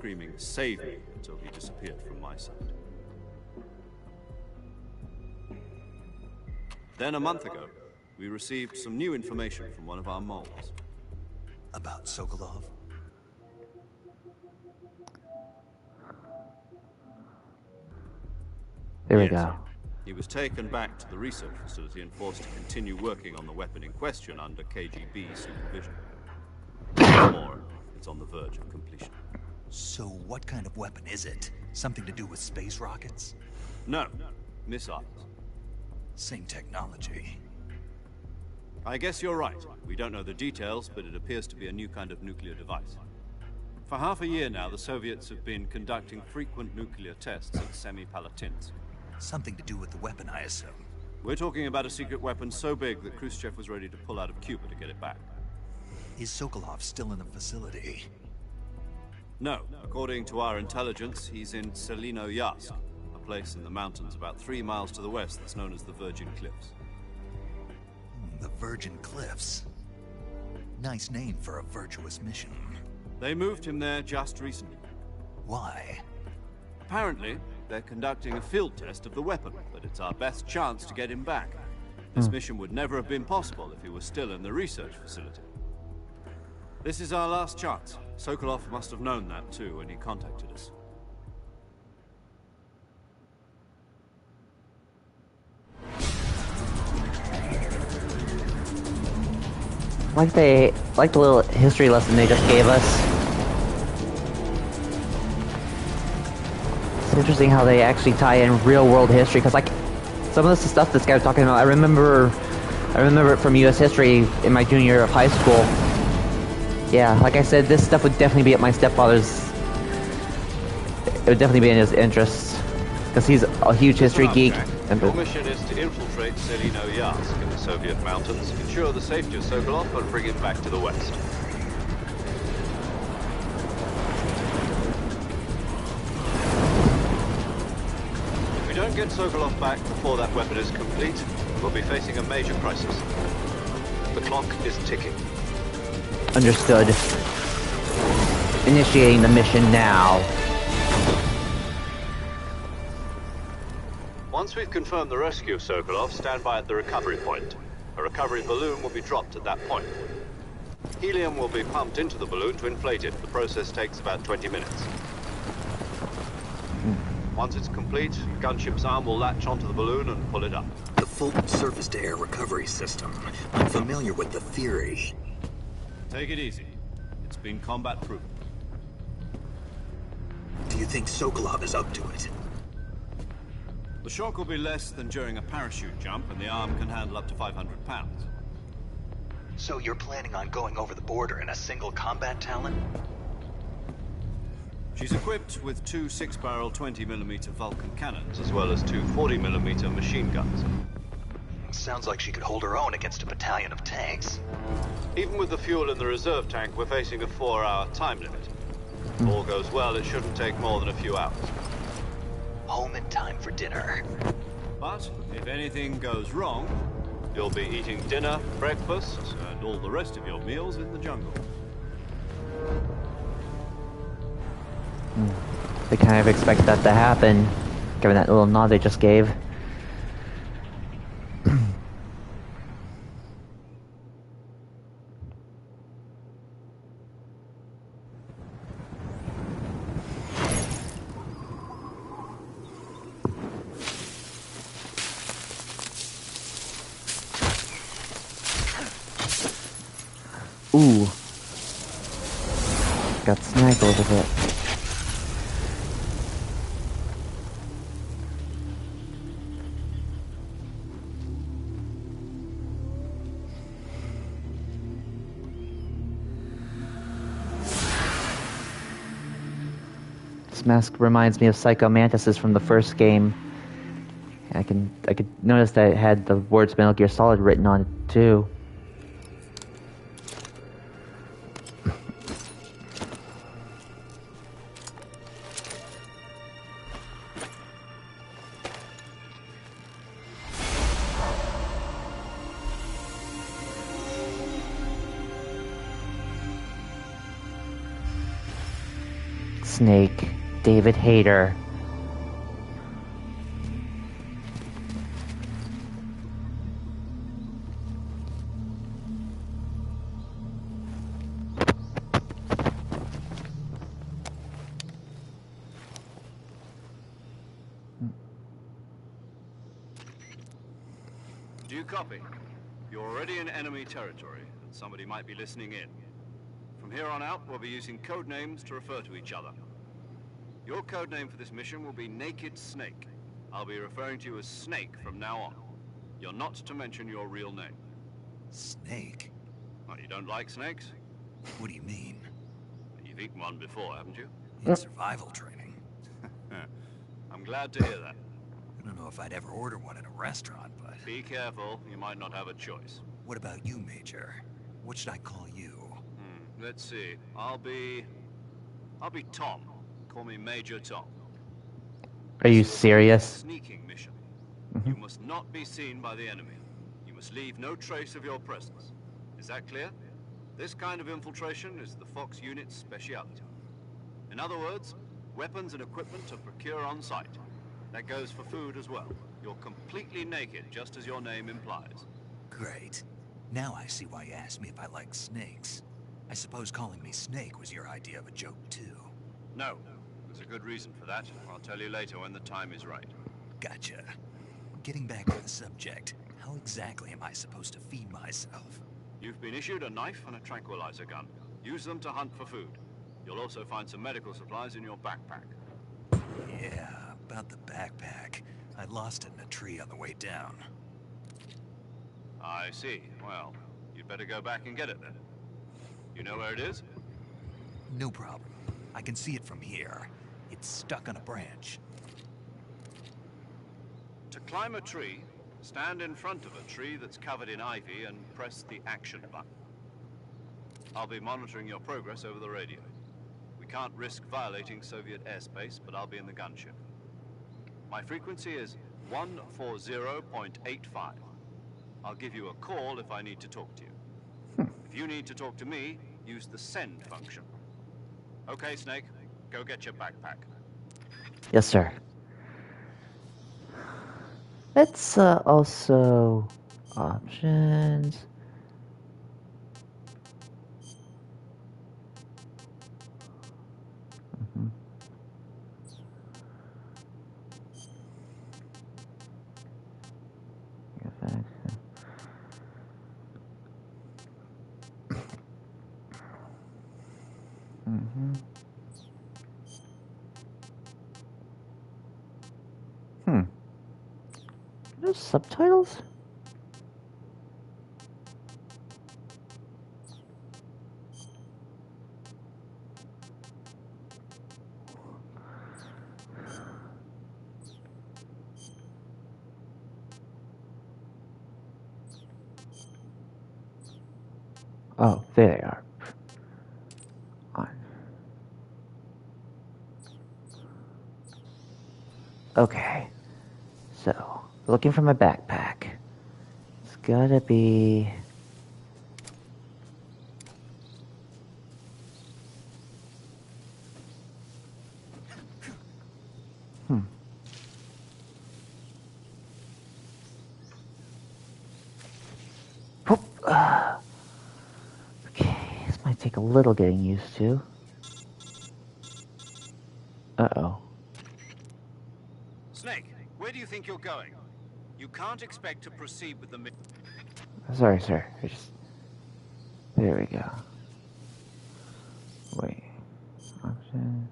screaming, "Save me," until he disappeared from my sight. Then a month ago, we received some new information from one of our moles. About Sokolov? There we Yes. go. He was taken back to the research facility and forced to continue working on the weapon in question under KGB supervision. What's more, it's on the verge of completion. So what kind of weapon is it? Something to do with space rockets? No, missiles. Same technology. I guess you're right. We don't know the details, but it appears to be a new kind of nuclear device. For half a year now, the Soviets have been conducting frequent nuclear tests at Semipalatinsk. Something to do with the weapon, I assume. We're talking about a secret weapon so big that Khrushchev was ready to pull out of Cuba to get it back. Is Sokolov still in the facility? No, according to our intelligence, he's in Selino-Yarsk, a place in the mountains about 3 miles to the west that's known as the Virgin Cliffs. The Virgin Cliffs. Nice name for a virtuous mission. They moved him there just recently. Why? Apparently, they're conducting a field test of the weapon, but it's our best chance to get him back. This mission would never have been possible if he was still in the research facility. This is our last chance. Sokolov must have known that too when he contacted us. Like the little history lesson they just gave us. It's interesting how they actually tie in real-world history, because like some of the stuff this guy was talking about, I remember it from U.S. history in my junior year of high school. Yeah, like I said, this stuff would definitely be at my stepfather's. It would definitely be in his interests, because he's a huge history geek. Your mission is to infiltrate Selino-Yarsk in the Soviet mountains, ensure the safety of Sokolov, and bring him back to the west. If we don't get Sokolov back before that weapon is complete, we'll be facing a major crisis. The clock is ticking. Understood. Initiating the mission now. Once we've confirmed the rescue of Sokolov, stand by at the recovery point. A recovery balloon will be dropped at that point. Helium will be pumped into the balloon to inflate it. The process takes about 20 minutes. Once it's complete, gunship's arm will latch onto the balloon and pull it up. The full surface-to-air recovery system. I'm familiar with the theory. Take it easy. It's been combat-proven. Do you think Sokolov is up to it? The shock will be less than during a parachute jump, and the arm can handle up to 500 pounds. So you're planning on going over the border in a single combat Talon? She's equipped with 2 6-barrel 20mm Vulcan cannons, as well as 2 40mm machine guns. Sounds like she could hold her own against a battalion of tanks. Even with the fuel in the reserve tank, we're facing a 4-hour time limit. If all goes well, it shouldn't take more than a few hours. Home in time for dinner. But if anything goes wrong, you'll be eating dinner, breakfast, and all the rest of your meals in the jungle. They kind of expect that to happen, given that little nod they just gave. Ooh. Got snagged a little bit. This mask reminds me of Psycho Mantis's from the first game. I could notice that it had the words Metal Gear Solid written on it too. Snake, David Hayter. Do you copy? You're already in enemy territory, and somebody might be listening in. From here on out, we'll be using code names to refer to each other. Your code name for this mission will be Naked Snake. I'll be referring to you as Snake from now on. You're not to mention your real name. Snake? Oh, you don't like snakes? What do you mean? You've eaten one before, haven't you? In survival training. I'm glad to hear that. I don't know if I'd ever order one in a restaurant, but... Be careful, you might not have a choice. What about you, Major? What should I call you? Let's see. I'll be Tom. Call me Major Tom. Are you serious? Sneaking mission. You must not be seen by the enemy. You must leave no trace of your presence. Is that clear? This kind of infiltration is the Fox unit's speciality. In other words, weapons and equipment are procured on site. That goes for food as well. You're completely naked, just as your name implies. Great. Now I see why you asked me if I like snakes. I suppose calling me Snake was your idea of a joke, too. No. There's a good reason for that. I'll tell you later when the time is right. Gotcha. Getting back to the subject, how exactly am I supposed to feed myself? You've been issued a knife and a tranquilizer gun. Use them to hunt for food. You'll also find some medical supplies in your backpack. Yeah, about the backpack. I lost it in a tree on the way down. I see. Well, you'd better go back and get it then. You know where it is? No problem. I can see it from here. It's stuck on a branch. To climb a tree, stand in front of a tree that's covered in ivy and press the action button. I'll be monitoring your progress over the radio. We can't risk violating Soviet airspace, but I'll be in the gunship. My frequency is 140.85. I'll give you a call if I need to talk to you. If you need to talk to me, use the send function. Okay, Snake, go get your backpack. Yes, sir. Let's also options. There's subtitles? Oh, there they are. On. Okay. So, looking for my backpack. It's gotta be... Okay, this might take a little getting used to. Uh-oh. Snake, where do you think you're going? You can't expect to proceed with the mission. Sorry, sir. There we go. Wait. Option.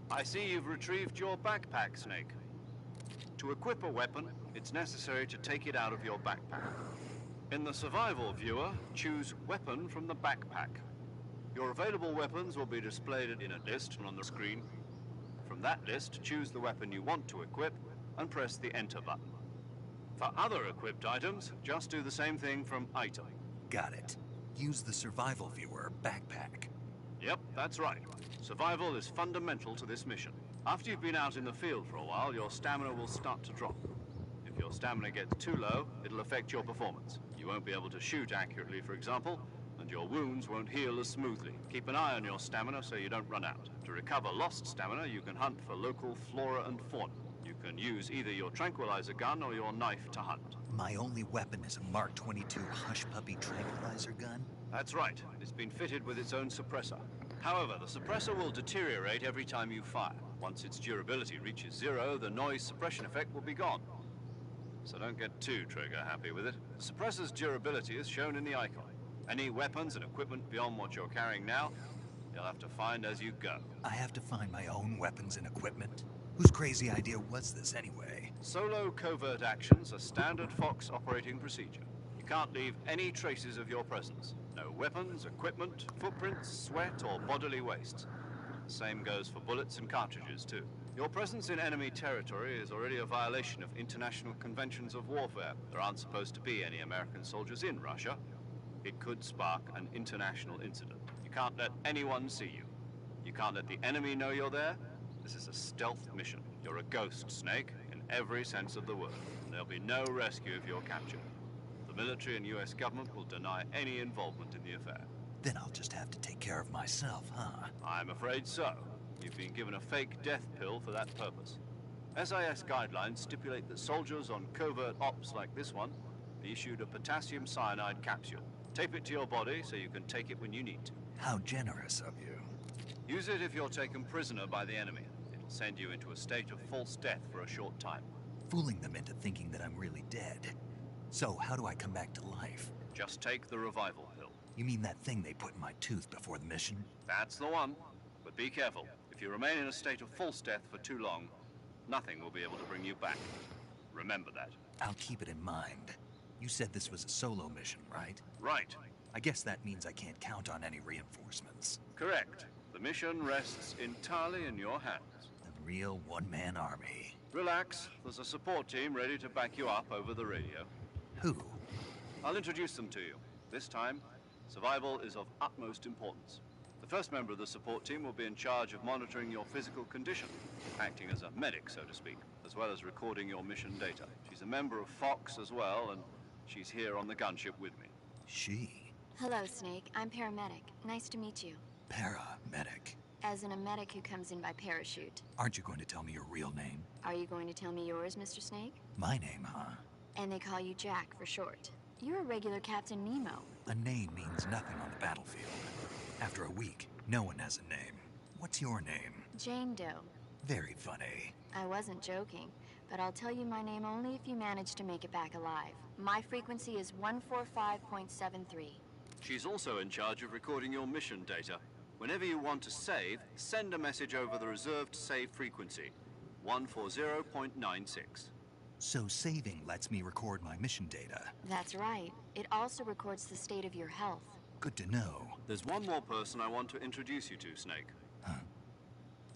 I see you've retrieved your backpack, Snake. To equip a weapon, it's necessary to take it out of your backpack. In the survival viewer, choose Weapon from the backpack. Your available weapons will be displayed in a list on the screen. From that list, choose the weapon you want to equip and press the Enter button. For other equipped items, just do the same thing from Item. Got it. Use the survival viewer backpack. Yep, that's right. Survival is fundamental to this mission. After you've been out in the field for a while, your stamina will start to drop. If your stamina gets too low, it'll affect your performance. You won't be able to shoot accurately, for example, and your wounds won't heal as smoothly. Keep an eye on your stamina so you don't run out. To recover lost stamina, you can hunt for local flora and fauna. You can use either your tranquilizer gun or your knife to hunt. My only weapon is a Mark 22 Hush Puppy tranquilizer gun? That's right. It's been fitted with its own suppressor. However, the suppressor will deteriorate every time you fire. Once its durability reaches 0, the noise suppression effect will be gone. So don't get too trigger-happy with it. The suppressor's durability is shown in the icon. Any weapons and equipment beyond what you're carrying now, you'll have to find as you go. I have to find my own weapons and equipment? Whose crazy idea was this anyway? Solo covert actions are standard Fox operating procedure. You can't leave any traces of your presence. No weapons, equipment, footprints, sweat, or bodily wastes. The same goes for bullets and cartridges, too. Your presence in enemy territory is already a violation of international conventions of warfare. There aren't supposed to be any American soldiers in Russia. It could spark an international incident. You can't let anyone see you. You can't let the enemy know you're there. This is a stealth mission. You're a ghost, Snake, in every sense of the word. There'll be no rescue if you're captured. The military and US government will deny any involvement in the affair. Then I'll just have to take care of myself, huh? I'm afraid so. You've been given a fake death pill for that purpose. SIS guidelines stipulate that soldiers on covert ops like this one be issued a potassium cyanide capsule. Tape it to your body so you can take it when you need to. How generous of you. Use it if you're taken prisoner by the enemy. It'll send you into a state of false death for a short time. Fooling them into thinking that I'm really dead. So, how do I come back to life? Just take the revival pill. You mean that thing they put in my tooth before the mission? That's the one. But be careful. If you remain in a state of false death for too long, nothing will be able to bring you back. Remember that. I'll keep it in mind. You said this was a solo mission, right? Right. I guess that means I can't count on any reinforcements. Correct. The mission rests entirely in your hands. The real one-man army. Relax. There's a support team ready to back you up over the radio. Who? I'll introduce them to you. This time, survival is of utmost importance. The first member of the support team will be in charge of monitoring your physical condition, acting as a medic, so to speak, as well as recording your mission data. She's a member of Fox as well, and she's here on the gunship with me. She? Hello, Snake. I'm paramedic. Nice to meet you. Paramedic. As in a medic who comes in by parachute. Aren't you going to tell me your real name? Are you going to tell me yours, Mr. Snake? My name, huh? And they call you Jack for short. You're a regular Captain Nemo. A name means nothing on the battlefield. After a week, no one has a name. What's your name? Jane Doe. Very funny. I wasn't joking, but I'll tell you my name only if you manage to make it back alive. My frequency is 145.73. She's also in charge of recording your mission data. Whenever you want to save, send a message over the reserved save frequency, 140.96. So saving lets me record my mission data. That's right. It also records the state of your health. Good to know. There's one more person I want to introduce you to, Snake. Huh?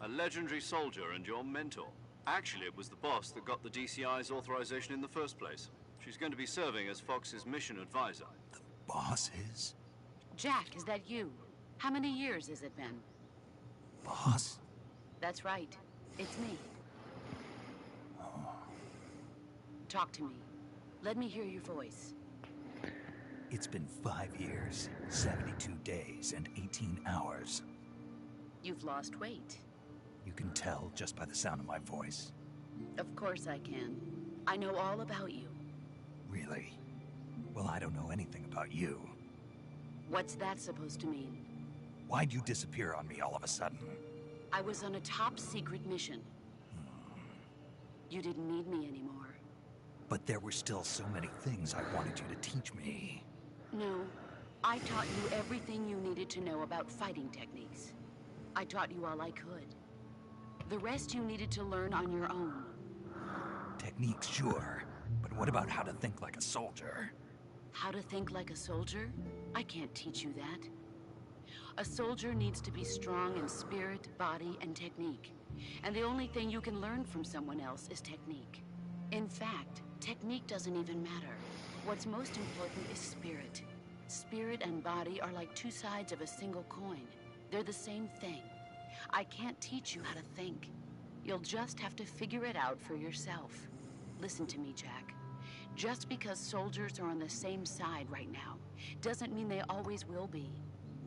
A legendary soldier and your mentor. Actually, it was the boss that got the DCI's authorization in the first place. She's going to be serving as Fox's mission advisor. The boss is? Jack, is that you? How many years has it been? Boss? That's right. It's me. Talk to me. Let me hear your voice. It's been 5 years, 72 days, and 18 hours. You've lost weight. You can tell just by the sound of my voice. Of course I can. I know all about you. Really? Well, I don't know anything about you. What's that supposed to mean? Why'd you disappear on me all of a sudden? I was on a top-secret mission. You didn't need me anymore. But there were still so many things I wanted you to teach me. No. I taught you everything you needed to know about fighting techniques. I taught you all I could. The rest you needed to learn on your own. Techniques, sure. But what about how to think like a soldier? How to think like a soldier? I can't teach you that. A soldier needs to be strong in spirit, body, and technique. And the only thing you can learn from someone else is technique. In fact, technique doesn't even matter. What's most important is spirit. Spirit and body are like two sides of a single coin. They're the same thing. I can't teach you how to think. You'll just have to figure it out for yourself. Listen to me, Jack. Just because soldiers are on the same side right now doesn't mean they always will be.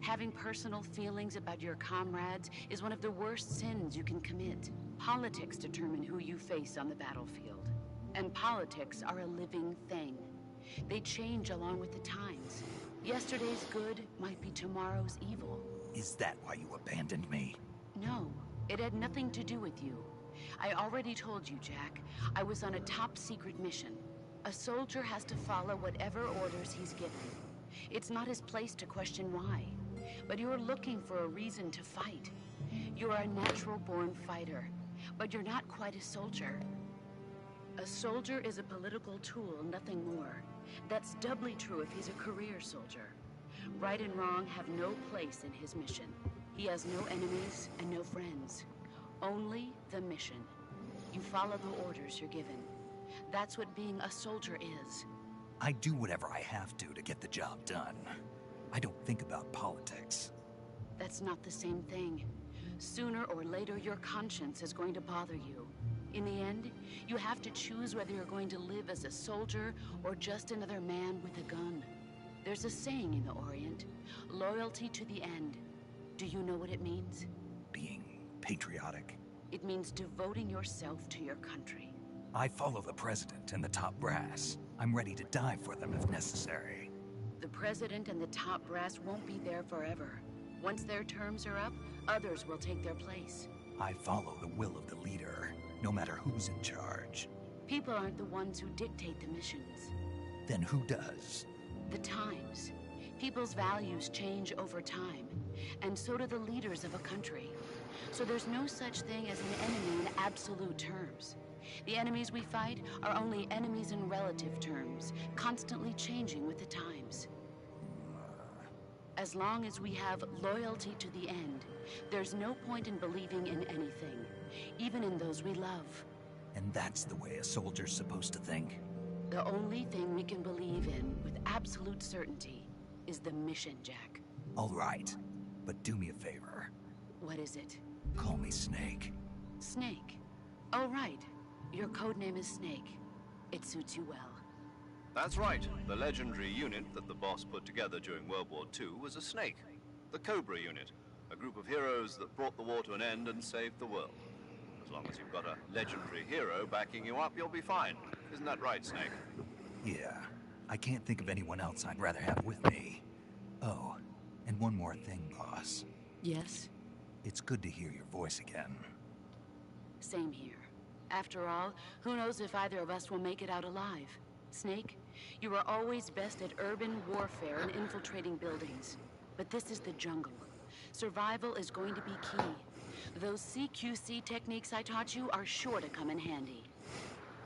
Having personal feelings about your comrades is one of the worst sins you can commit. Politics determine who you face on the battlefield. And politics are a living thing. They change along with the times. Yesterday's good might be tomorrow's evil. Is that why you abandoned me? No, it had nothing to do with you. I already told you, Jack. I was on a top-secret mission. A soldier has to follow whatever orders he's given. It's not his place to question why. But you're looking for a reason to fight. You're a natural-born fighter, but you're not quite a soldier. A soldier is a political tool, nothing more. That's doubly true if he's a career soldier. Right and wrong have no place in his mission. He has no enemies and no friends. Only the mission. You follow the orders you're given. That's what being a soldier is. I do whatever I have to get the job done. I don't think about politics. That's not the same thing. Sooner or later, your conscience is going to bother you. In the end, you have to choose whether you're going to live as a soldier or just another man with a gun. There's a saying in the Orient, loyalty to the end. Do you know what it means? Being patriotic. It means devoting yourself to your country. I follow the president and the top brass. I'm ready to die for them if necessary. The president and the top brass won't be there forever. Once their terms are up, others will take their place. I follow the will of the leader, no matter who's in charge. People aren't the ones who dictate the missions. Then who does? The times. People's values change over time, and so do the leaders of a country. So there's no such thing as an enemy in absolute terms. The enemies we fight are only enemies in relative terms, constantly changing with the times. As long as we have loyalty to the end, there's no point in believing in anything, even in those we love. And that's the way a soldier's supposed to think? The only thing we can believe in with absolute certainty is the mission, Jack. All right, but do me a favor. What is it? Call me Snake. Snake. Oh, right. Your codename is Snake. It suits you well. That's right. The legendary unit that the boss put together during World War II was a snake. The Cobra unit. A group of heroes that brought the war to an end and saved the world. As long as you've got a legendary hero backing you up, you'll be fine. Isn't that right, Snake? Yeah. I can't think of anyone else I'd rather have with me. Oh, and one more thing, boss. Yes? It's good to hear your voice again. Same here. After all, who knows if either of us will make it out alive? Snake, you are always best at urban warfare and infiltrating buildings. But this is the jungle. Survival is going to be key. Those CQC techniques I taught you are sure to come in handy.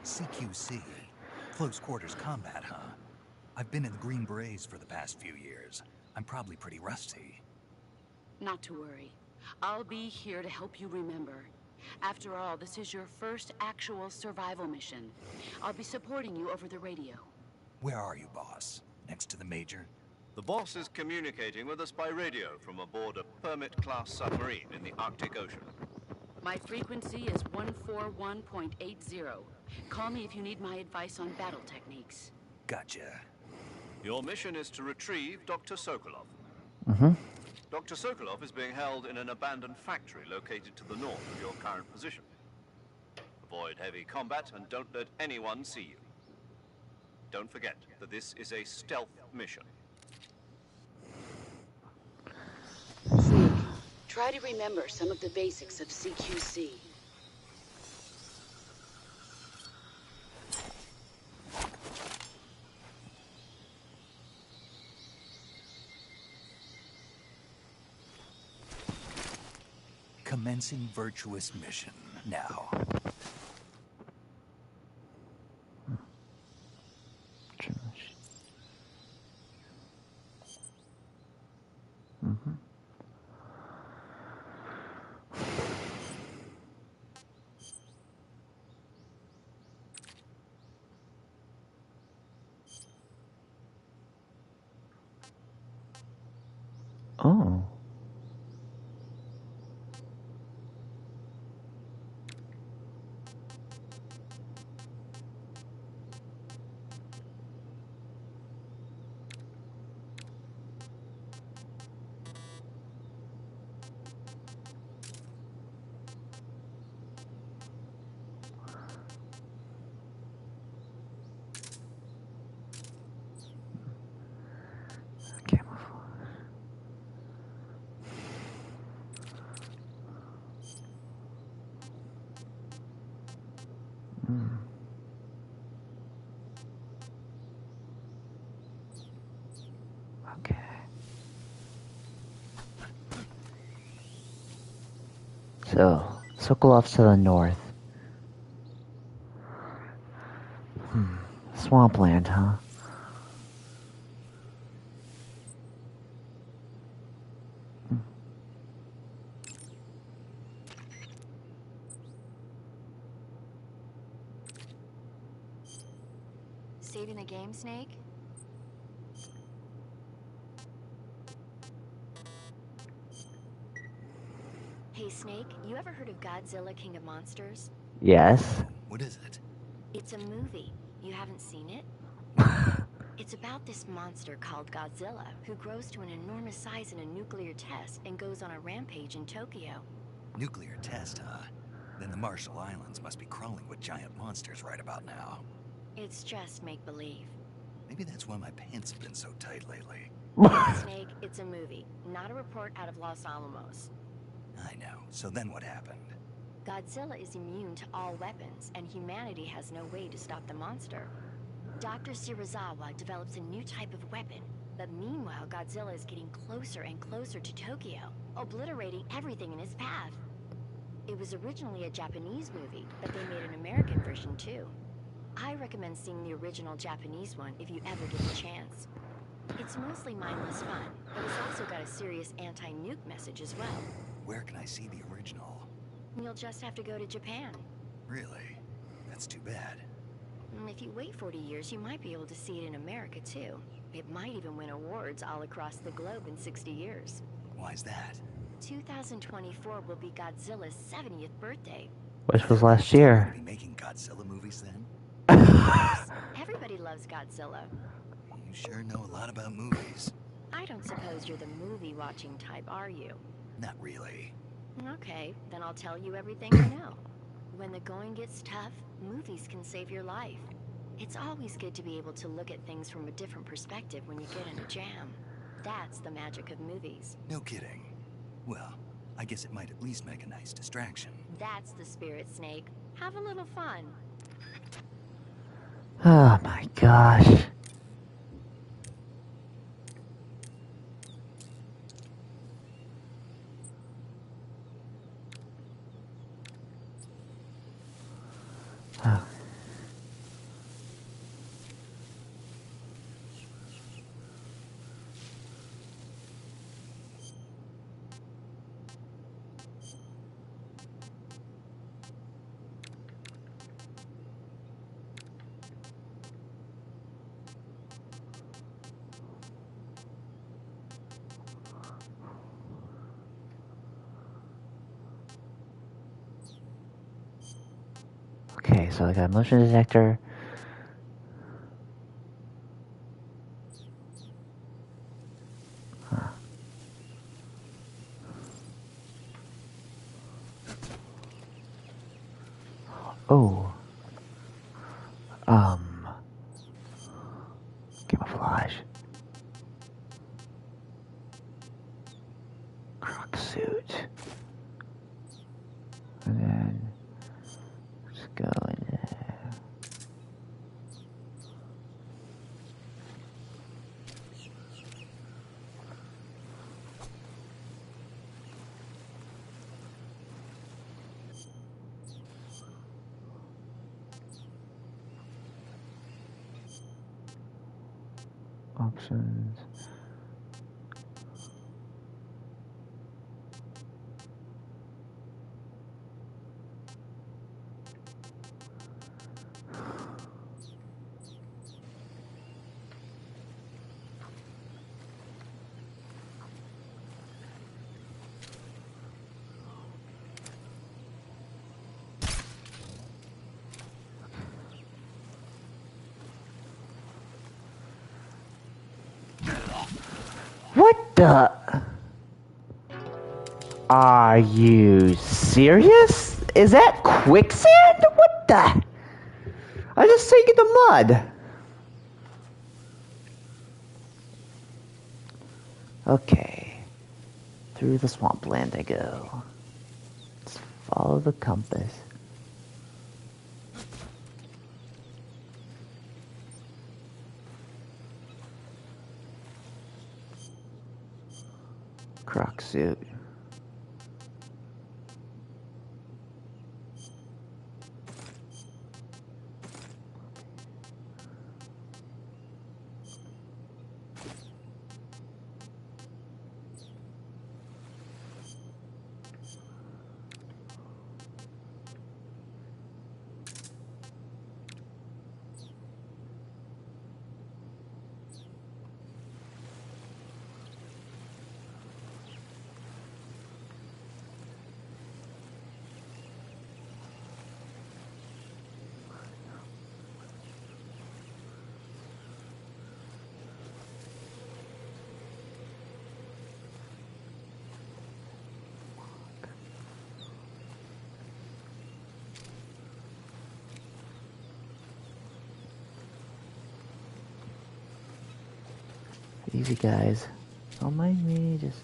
CQC? Close quarters combat, huh? I've been in the Green Berets for the past few years. I'm probably pretty rusty. Not to worry. I'll be here to help you remember. After all, this is your first actual survival mission. I'll be supporting you over the radio. Where are you, boss? Next to the Major? The boss is communicating with us by radio from aboard a Permit-class submarine in the Arctic Ocean. My frequency is 141.80. Call me if you need my advice on battle techniques. Gotcha. Your mission is to retrieve Dr. Sokolov. Dr. Sokolov is being held in an abandoned factory located to the north of your current position. Avoid heavy combat and don't let anyone see you. Don't forget that this is a stealth mission. Snake, try to remember some of the basics of CQC. Commencing virtuous mission now. Oh. Okay. So, Sokolov's to the north. Swampland, huh? Saving the game, Snake? Hey, Snake, you ever heard of Godzilla King of Monsters? Yes. What is it? It's a movie. You haven't seen it? It's about this monster called Godzilla, who grows to an enormous size in a nuclear test and goes on a rampage in Tokyo. Nuclear test, huh? Then the Marshall Islands must be crawling with giant monsters right about now. It's just make-believe. Maybe that's why my pants have been so tight lately. Snake, it's a movie, not a report out of Los Alamos. I know. So then what happened? Godzilla is immune to all weapons, and humanity has no way to stop the monster. Dr. Shirazawa develops a new type of weapon, but meanwhile Godzilla is getting closer and closer to Tokyo, obliterating everything in his path. It was originally a Japanese movie, but they made an American version too. I recommend seeing the original Japanese one if you ever get the chance. It's mostly mindless fun, but it's also got a serious anti-nuke message as well. Where can I see the original? You'll just have to go to Japan. Really? That's too bad. If you wait 40 years, you might be able to see it in America too. It might even win awards all across the globe in 60 years. Why's that? 2024 will be Godzilla's 70th birthday. Which was last year. Be making Godzilla movies then? Everybody loves Godzilla. You sure know a lot about movies. I don't suppose you're the movie-watching type, are you? Not really. Okay, then I'll tell you everything I know. When the going gets tough, movies can save your life. It's always good to be able to look at things from a different perspective when you get in a jam. That's the magic of movies. No kidding. Well, I guess it might at least make a nice distraction. That's the spirit, Snake. Have a little fun. Oh my gosh. Oh. Okay, so I got a motion detector. Huh. Oh. Camouflage. Croc suit. And then let's go in there. Options. What the? Are you serious? Is that quicksand? What the? I just sank in the mud. Okay. Through the swampland I go. Let's follow the compass. Croc suit. Easy, guys. Don't mind me, just...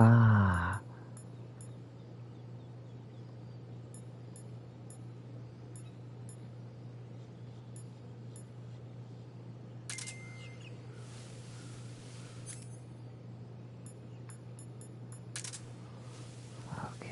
Ah. Okay.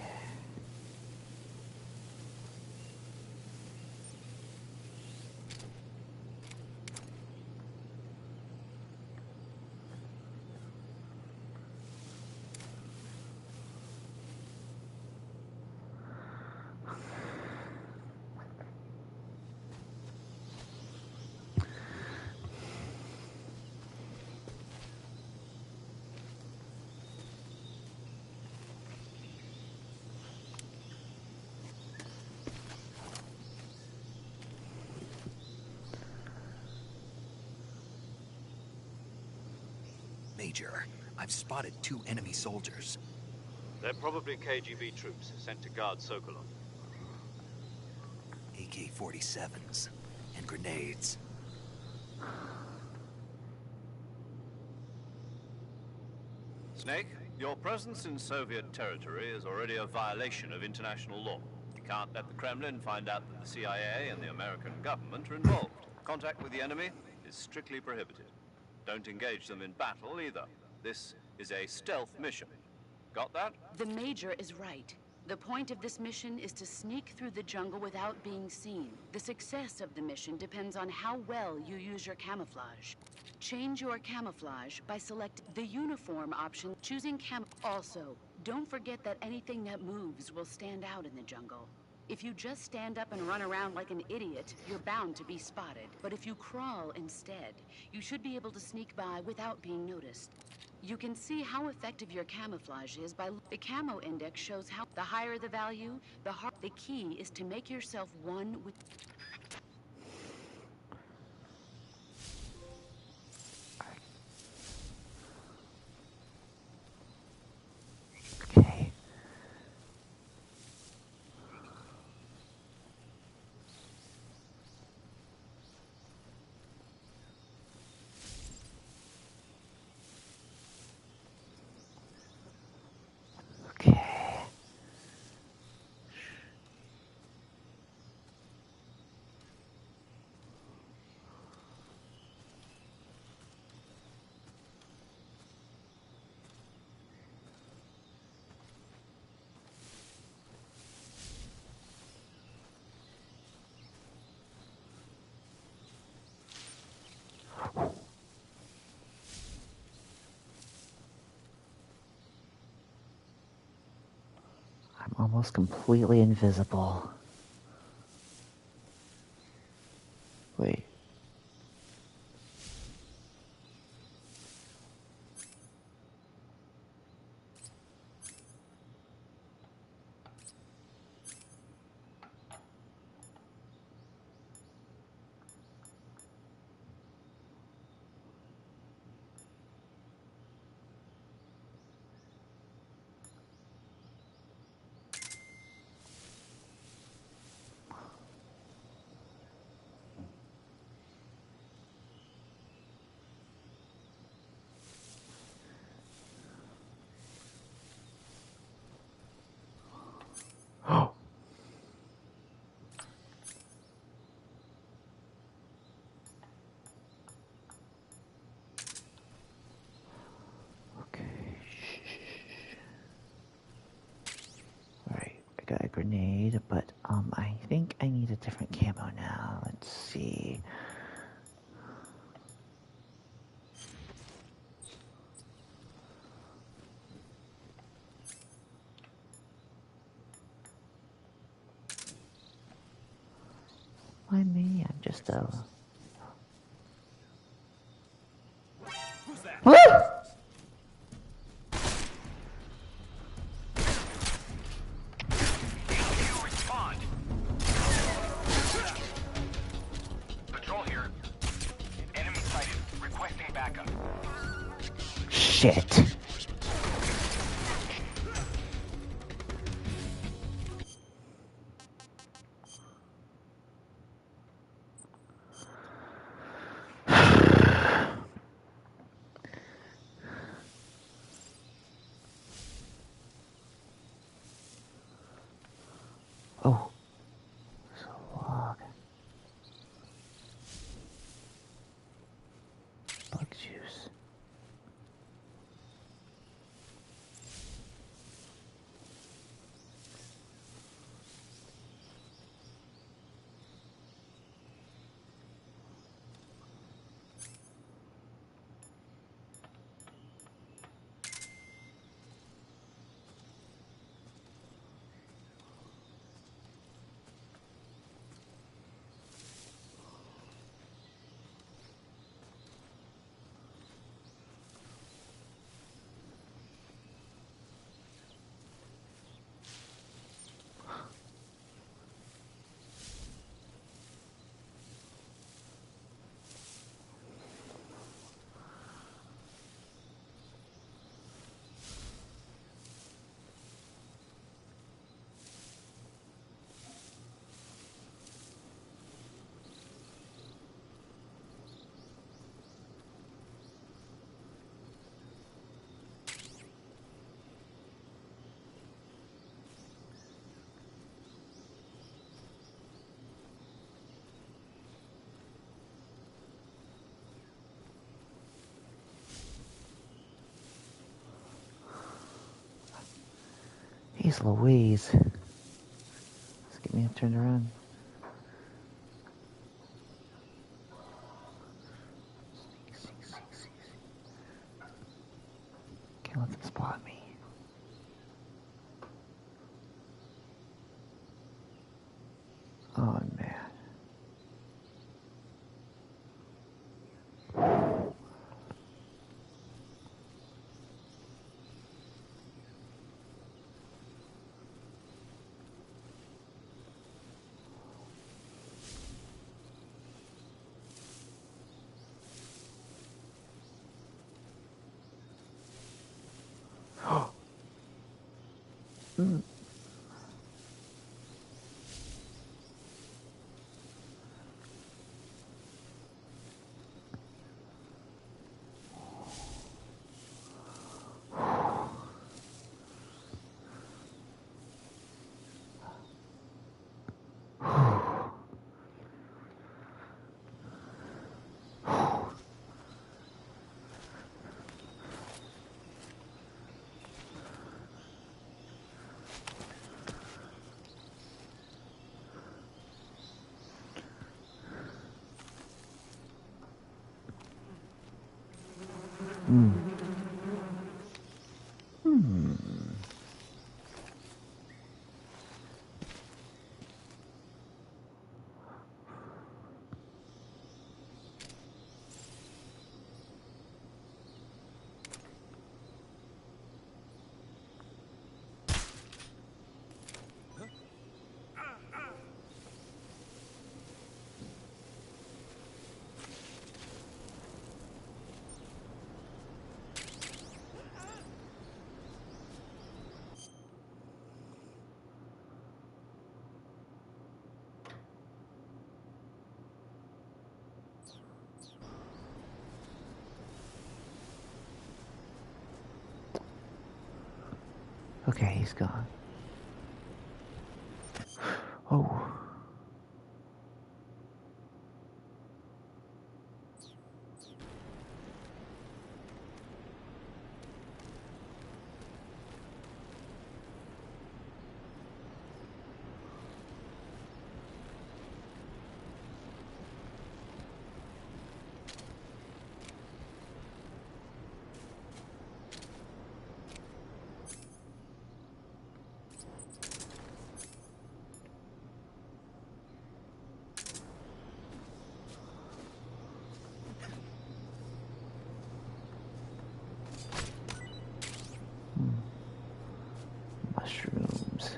Major, I've spotted 2 enemy soldiers. They're probably KGB troops sent to guard Sokolov. AK-47s and grenades. Snake, your presence in Soviet territory is already a violation of international law. You can't let the Kremlin find out that the CIA and the American government are involved. Contact with the enemy is strictly prohibited. Don't engage them in battle either. This is a stealth mission. Got that? The Major is right. The point of this mission is to sneak through the jungle without being seen. The success of the mission depends on how well you use your camouflage. Change your camouflage by selecting the uniform option, choosing Also, don't forget that anything that moves will stand out in the jungle. If you just stand up and run around like an idiot, you're bound to be spotted. But if you crawl instead, you should be able to sneak by without being noticed. You can see how effective your camouflage is by the camo index shows how the higher the value, the key is to make yourself one with Okay. Okay. Almost completely invisible. Wait. Got a grenade, but I think I need a different camo now. Let's see. Why me? I'm just a... Who's that? Woo! You respond. Patrol here. Enemy sighted. Requesting backup. Shit. Oh. So log. Bug juice. Jeez Louise. Let's get me turned around. Can't let them spot me. Oh man. Mm. Mm. Okay, he's gone. Oh. Mushrooms.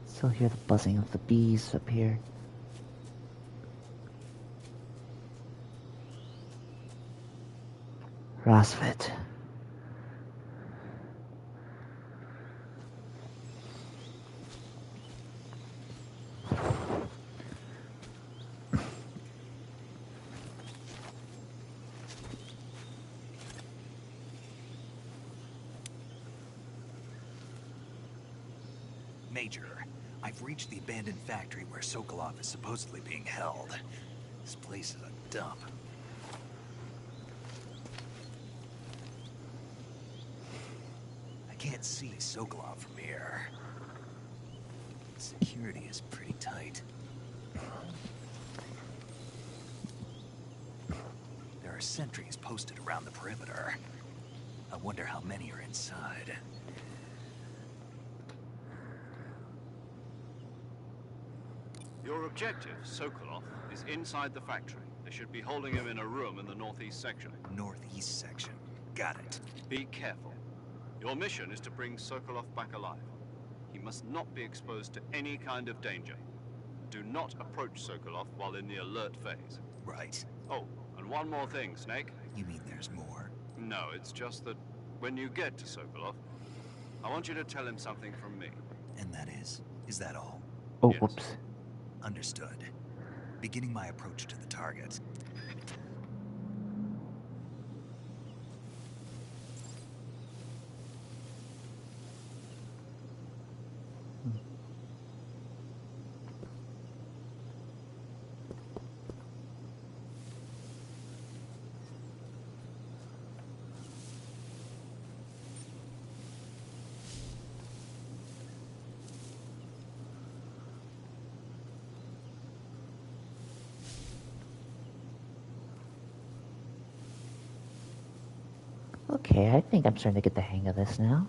Still hear the buzzing of the bees up here. Rosfit. Major, I've reached the abandoned factory where Sokolov is supposedly being held. This place is a dump. I can't see Sokolov from here. Security is pretty tight. There are sentries posted around the perimeter. I wonder how many are inside. Your objective, Sokolov, is inside the factory. They should be holding him in a room in the northeast section. Northeast section. Got it. Be careful. Your mission is to bring Sokolov back alive. He must not be exposed to any kind of danger. Do not approach Sokolov while in the alert phase. Right. Oh, and one more thing, Snake. You mean there's more? No, it's just that when you get to Sokolov, I want you to tell him something from me. And that is that all? Oh, Yes. whoops. Understood. Beginning my approach to the target. Okay, I think I'm starting to get the hang of this now.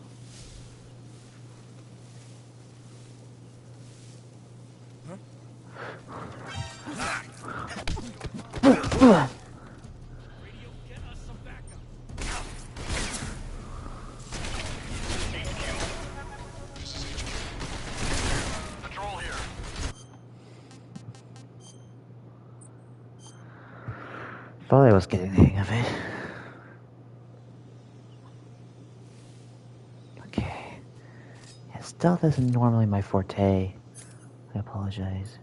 Patrol here. Thought I was getting the hang of it. Okay. Yeah, stealth isn't normally my forte. I apologize.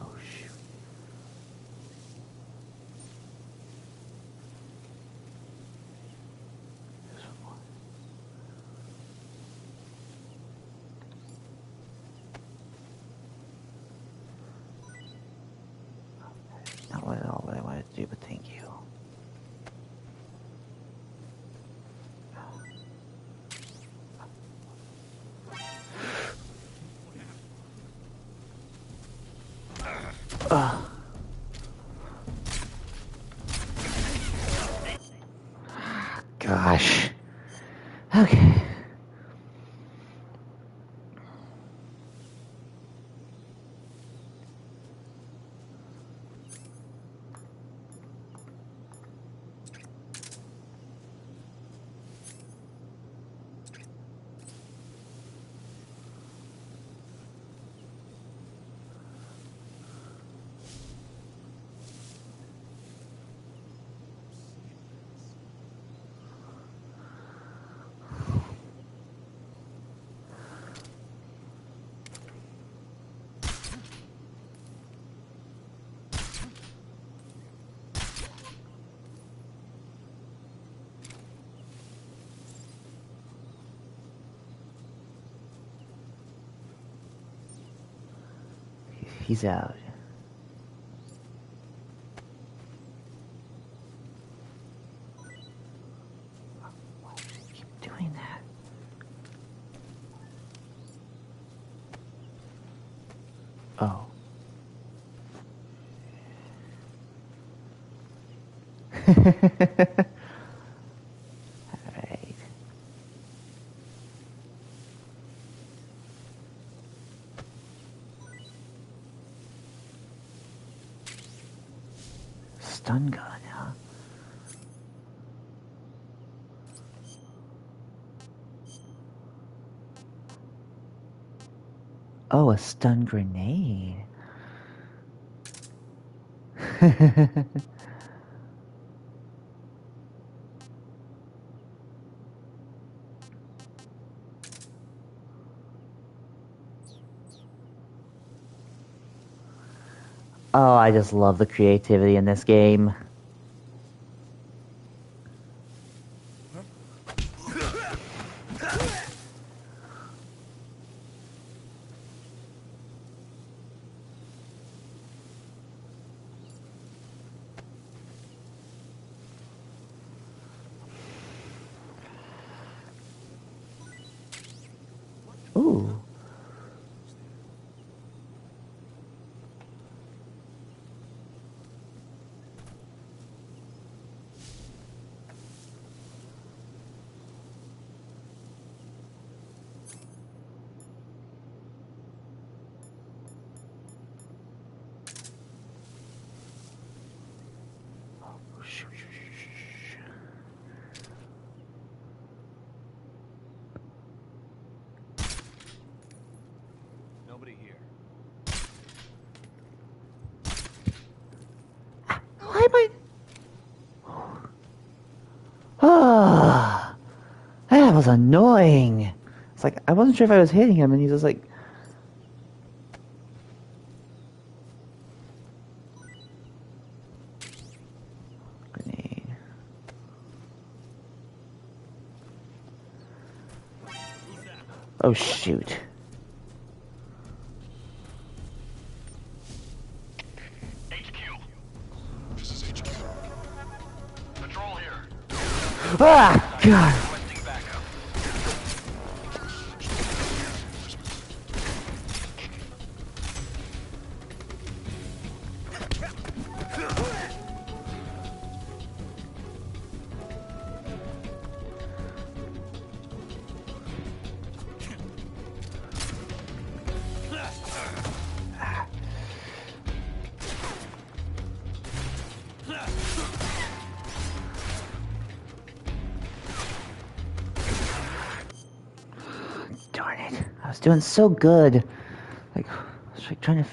Oh, shoot. There's one more. Not at all what I wanted to do, but thank you. Gosh. Okay. He's out. Why does he keep doing that? Oh. Alright. Stun gun, huh? Oh, a stun grenade. Oh, I just love the creativity in this game. Ooh. Nobody here. Why am I... Ah, that was annoying. It's like, I wasn't sure if I was hitting him, and he's just like... Grenade. Oh, shoot. HQ. This is HQ. Patrol here. Ah, God. Requesting backup. Darn it. I was doing so good. Like, I was like trying to...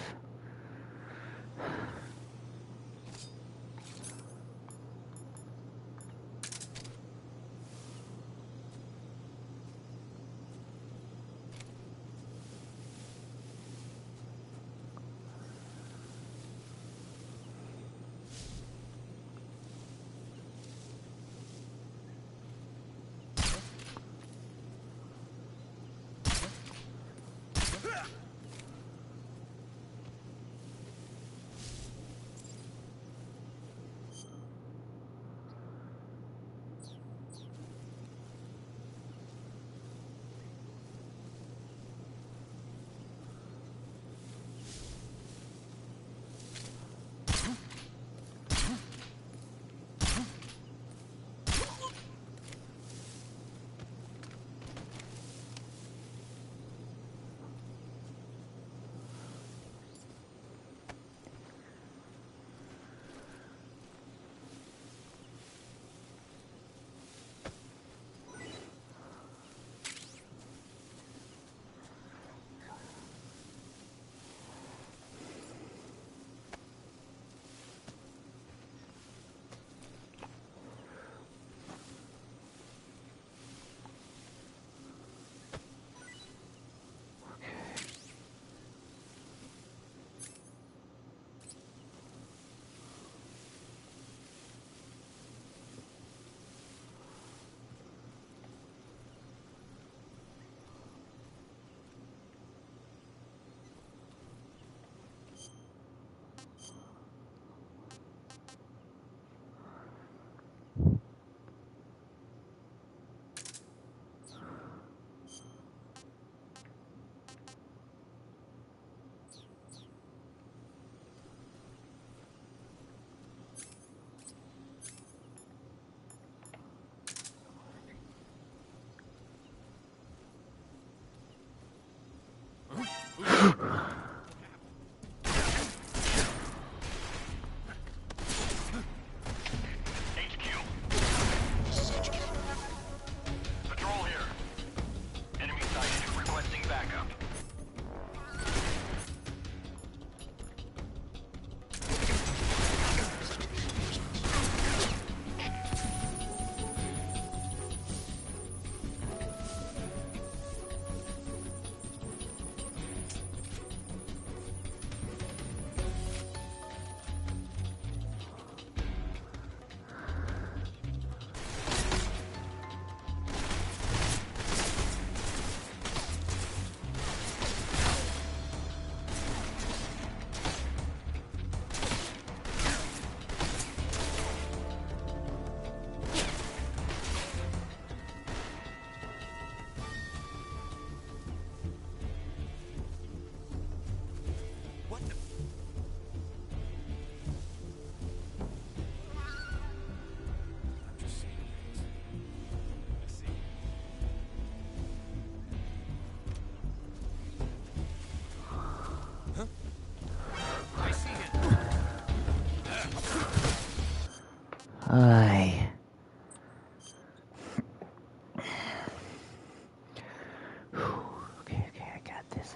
I. Okay, I got this.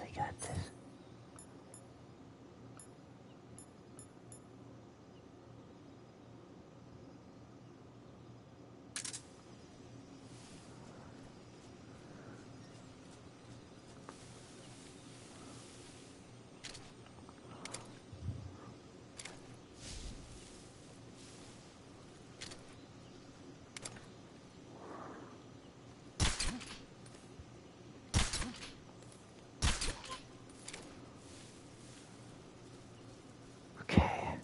Okay.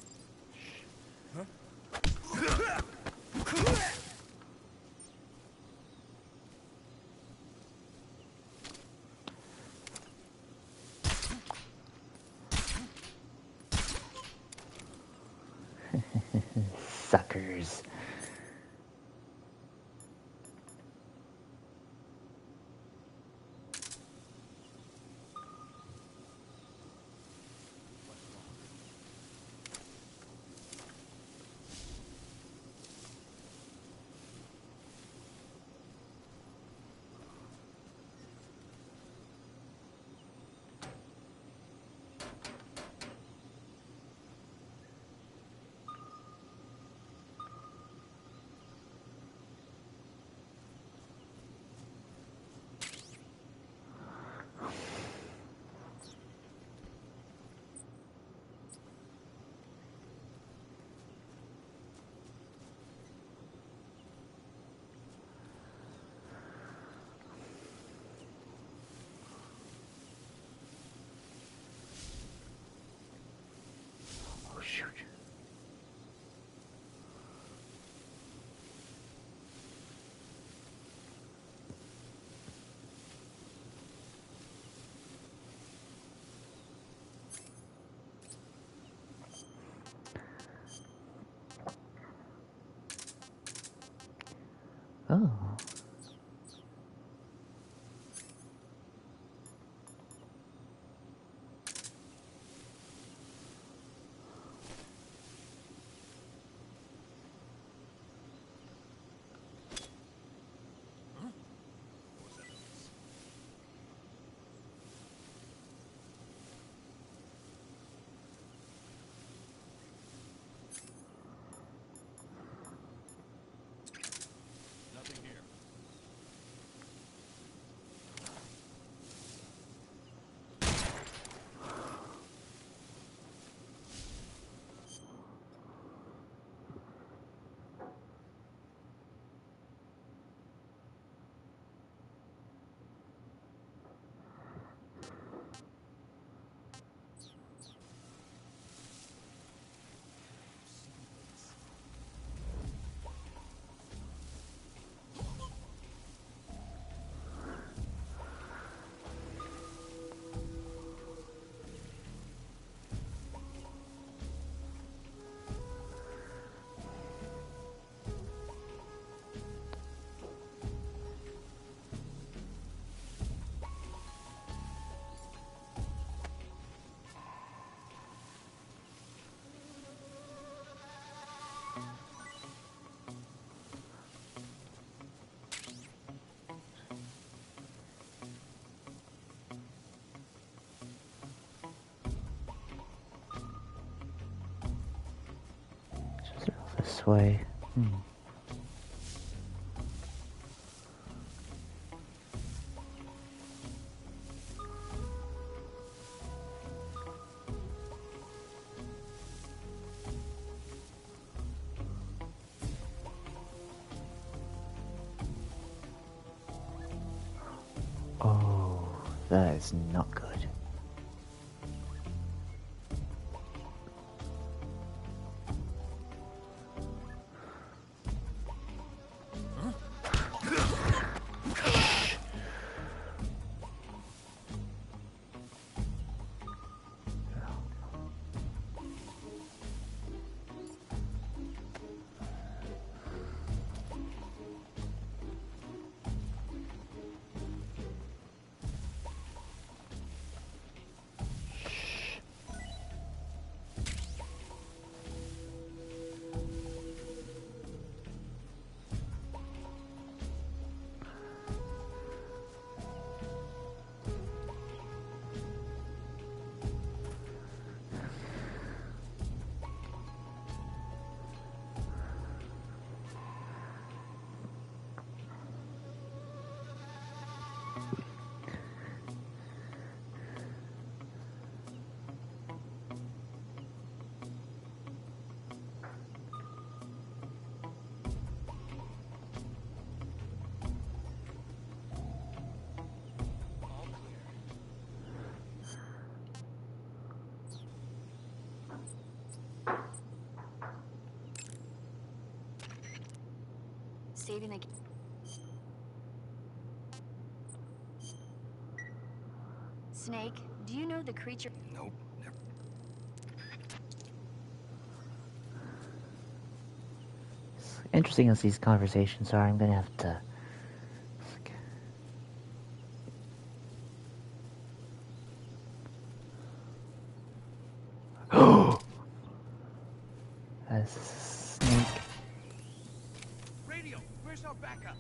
Suckers. Oh shoot. Oh. Nothing here. Just this way. Oh, that is not good. saving the... Snake, do you know the creature... Nope. Never. Interesting as these conversations are, I'm gonna have to... A snake. Radio, where's our backup?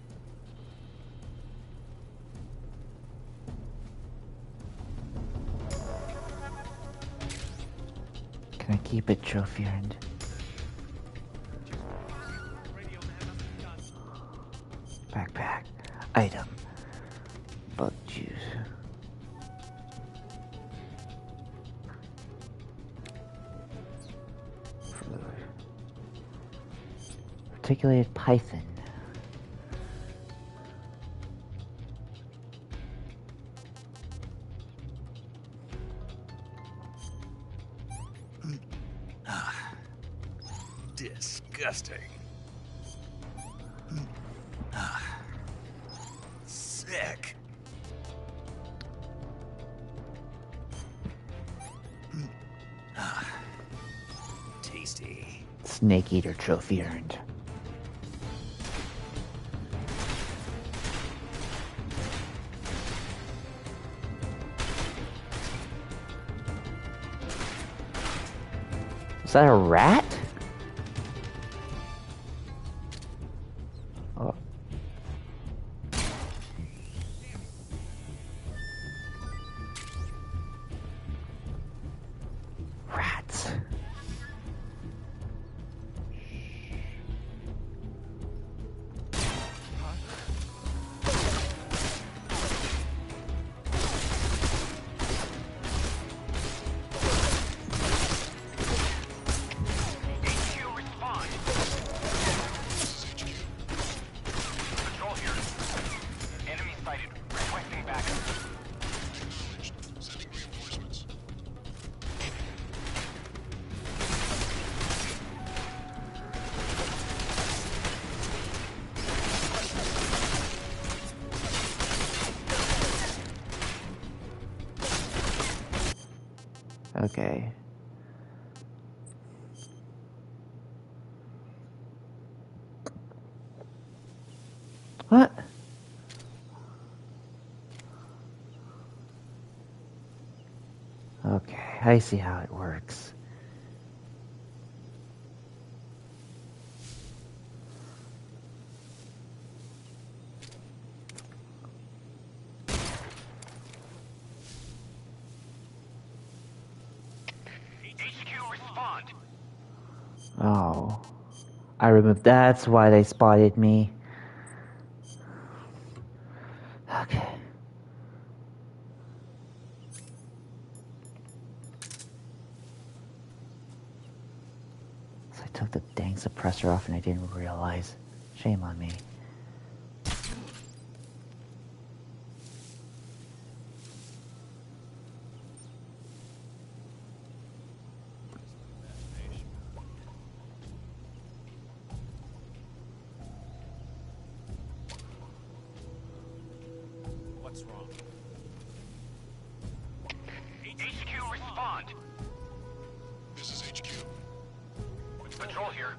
Can I keep it, trophy earned? Radio man must be done. Backpack. Item. Bug juice. Articulated python. Disgusting. Sick. Tasty. Snake eater trophy earned. Is that a rat? Oh. Rats. Okay. What? Okay, I see how it works. Oh, I remember. That's why they spotted me. Okay. So I took the dang suppressor off and I didn't realize. Shame on me. What's wrong? HQ, respond! This is HQ. Patrol here.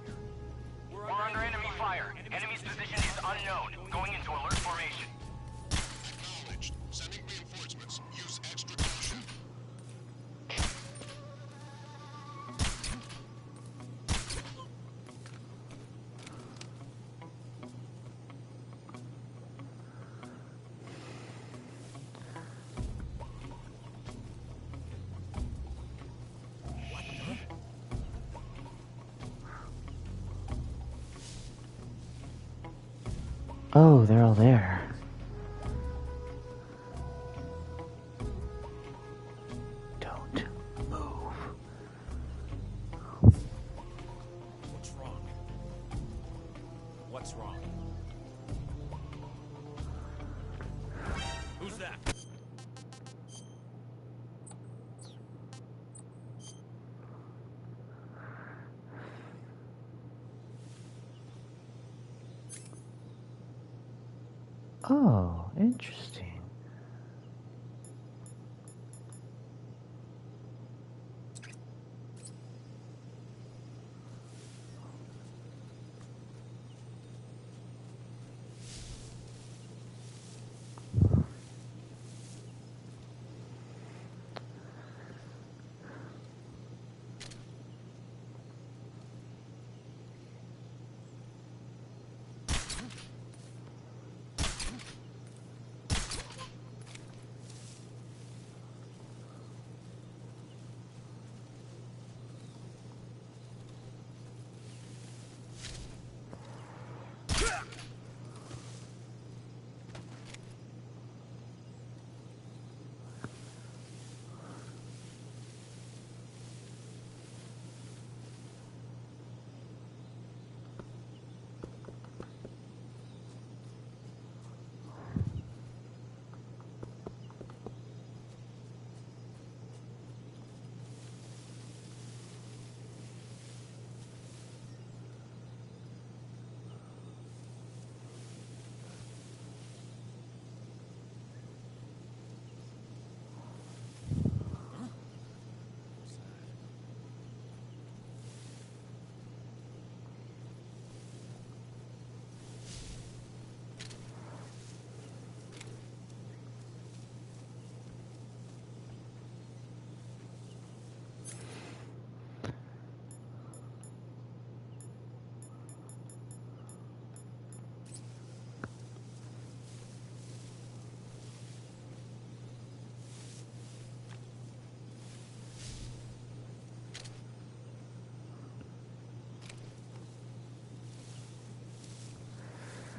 We're under enemy fire. Enemy's position is unknown. Going into alert formation. Acknowledged. Sending reinforcements. Use extra caution. Oh, they're all there. Don't move. What's wrong? What's wrong? Who's that? Oh, interesting.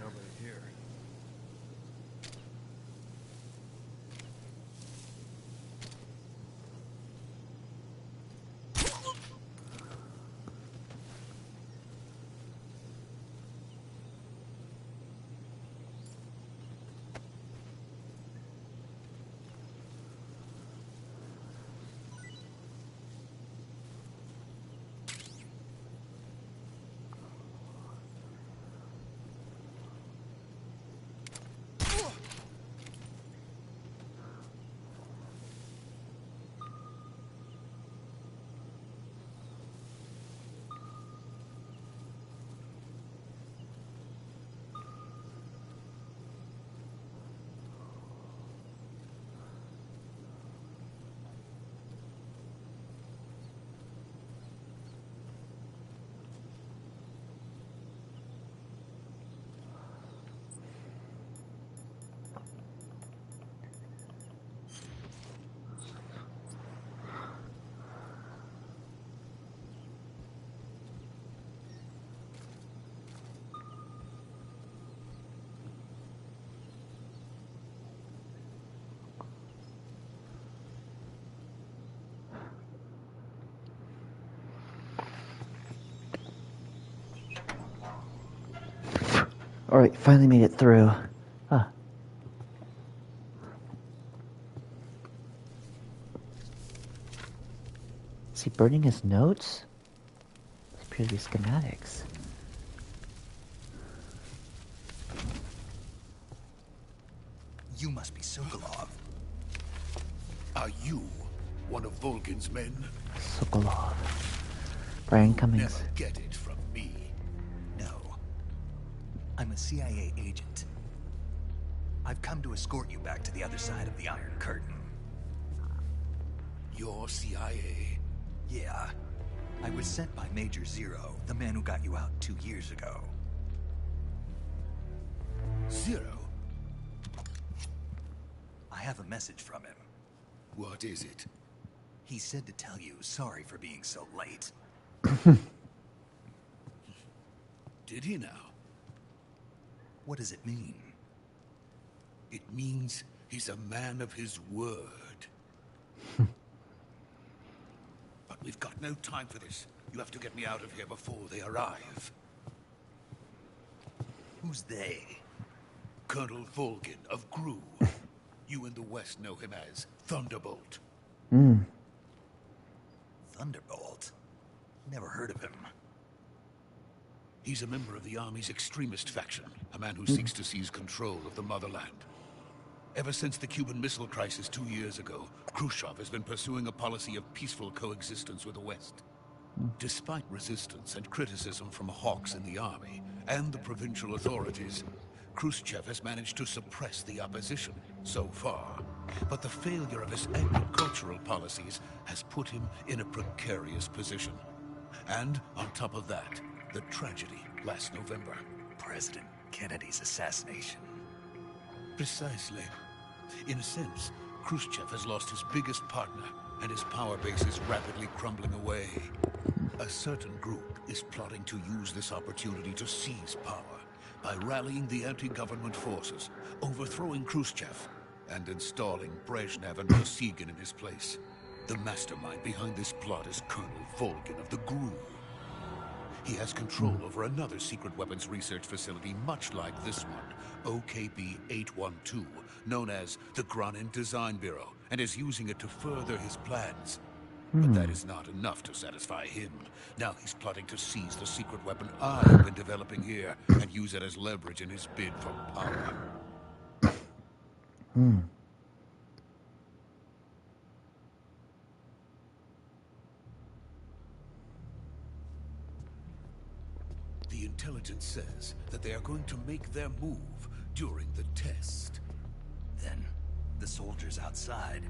Nobody here. Alright, finally made it through. Ah. Is he burning his notes? These appear to be schematics. You must be Sokolov. Are you one of Volgin's men? Sokolov. Brian Cummings. Never get it from me. No. I'm a CIA agent. I've come to escort you back to the other side of the Iron Curtain. You're CIA? Yeah. I was sent by Major Zero, the man who got you out 2 years ago. Zero? I have a message from him. What is it? He said to tell you sorry for being so late. Did he now? What does it mean? It means he's a man of his word. But we've got no time for this. You have to get me out of here before they arrive. Who's they? Colonel Volgin of GRU. You in the West know him as Thunderbolt. Thunderbolt? Never heard of him. He's a member of the Army's extremist faction, a man who seeks to seize control of the motherland. Ever since the Cuban Missile Crisis 2 years ago, Khrushchev has been pursuing a policy of peaceful coexistence with the West. Despite resistance and criticism from hawks in the army and the provincial authorities, Khrushchev has managed to suppress the opposition so far. But the failure of his agricultural policies has put him in a precarious position. And on top of that, the tragedy last November. President Kennedy's assassination. Precisely. In a sense, Khrushchev has lost his biggest partner, and his power base is rapidly crumbling away. A certain group is plotting to use this opportunity to seize power by rallying the anti-government forces, overthrowing Khrushchev, and installing Brezhnev and Kosygin in his place. The mastermind behind this plot is Colonel Volgin of the GRU. He has control over another secret weapons research facility much like this one, OKB-812, known as the Granin Design Bureau, and is using it to further his plans. But that is not enough to satisfy him. Now he's plotting to seize the secret weapon I've been developing here and use it as leverage in his bid for power. The intelligence says that they are going to make their move during the test. Then, the soldiers outside.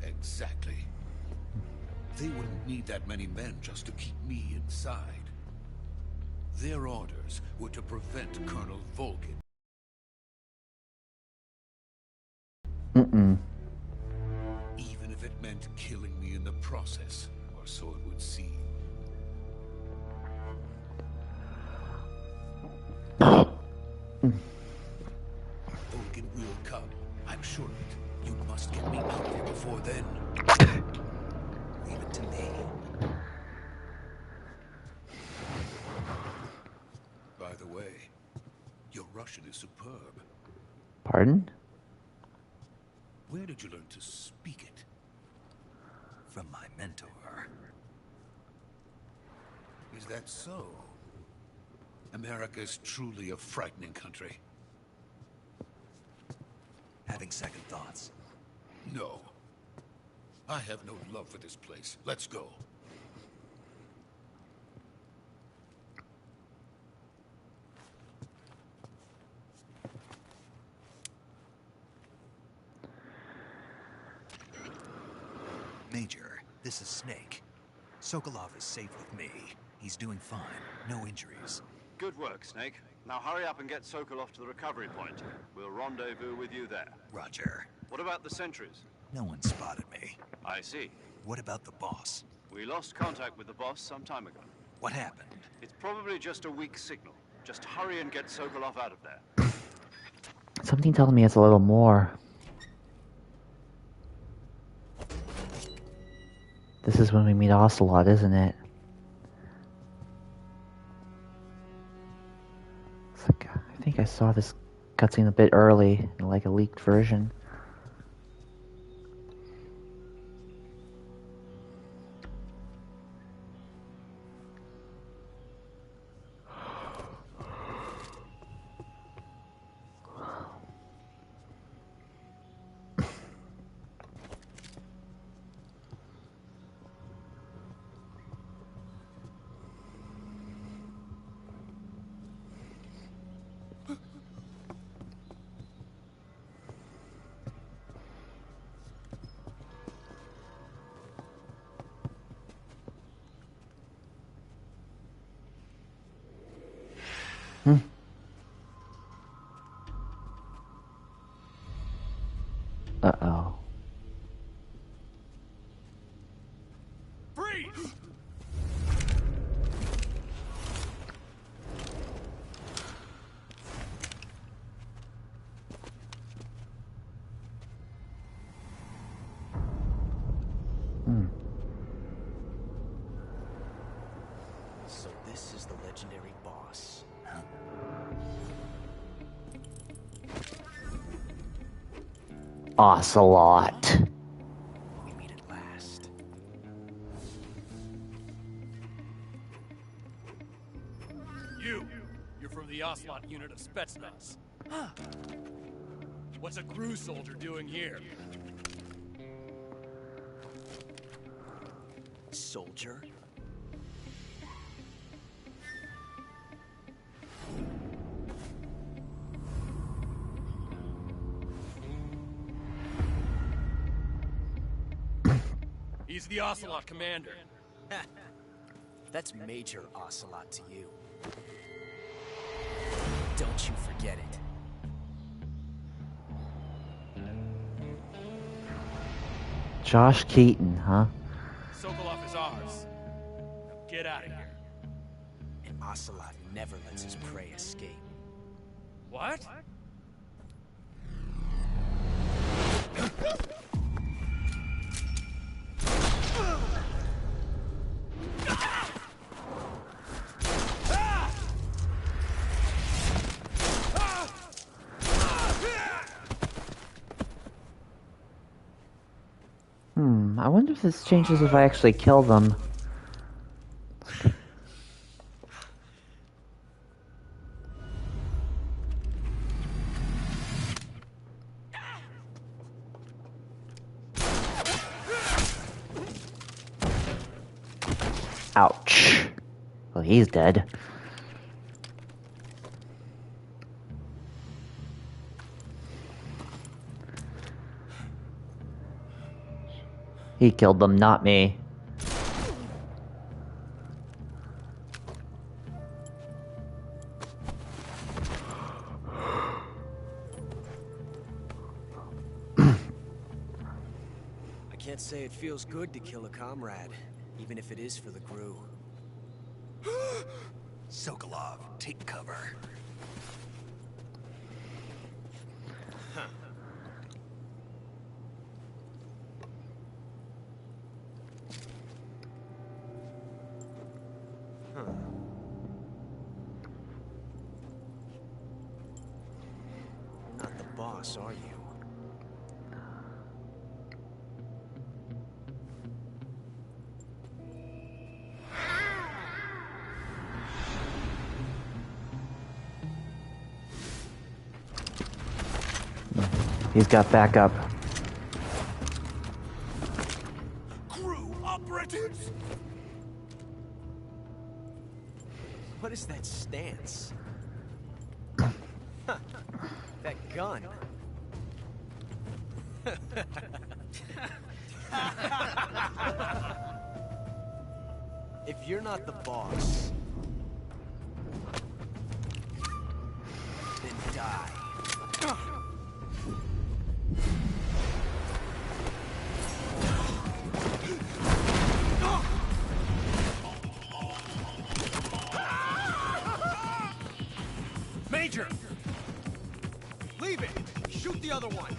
Exactly. They wouldn't need that many men just to keep me inside. Their orders were to prevent Colonel Volgin. Even if it meant killing me in the process, or so it would seem. Volgin will come. I'm sure of it. You must get me out there before then. Leave it to me. By the way, your Russian is superb. Pardon? Where did you learn to speak it? From my mentor. Is that so? America is truly a frightening country. Having second thoughts. No. I have no love for this place. Let's go. Major, this is Snake. Sokolov is safe with me. He's doing fine. No injuries. Good work, Snake. Now hurry up and get Sokolov to the recovery point. We'll rendezvous with you there. Roger. What about the sentries? No one spotted me. I see. What about the boss? We lost contact with the boss some time ago. What happened? It's probably just a weak signal. Just hurry and get Sokolov out of there. Something tells me it's a little more. This is when we meet Ocelot, isn't it? It's like, I think I saw this cutscene a bit early, in like a leaked version. Uh-oh. Freeze! So this is the legendary boss. Ocelot. We meet at last. Ocelot unit of Spetsnaz. What's a GRU soldier doing here? Soldier? He's the Ocelot commander. That's Major Ocelot to you. Don't you forget it. Josh Keaton, huh? Sokolov is ours. Now get out of here. And Ocelot never lets his prey escape. What? I wonder if this changes if I actually kill them. Ouch. Well, he's dead. He killed them, not me. I can't say it feels good to kill a comrade, even if it is for the GRU. Sokolov, take cover. Not the boss, are you? He's got backup. GRU operatives! What is that stance? That gun. If you're not the boss, then die. Major! Leave it! Shoot the other one!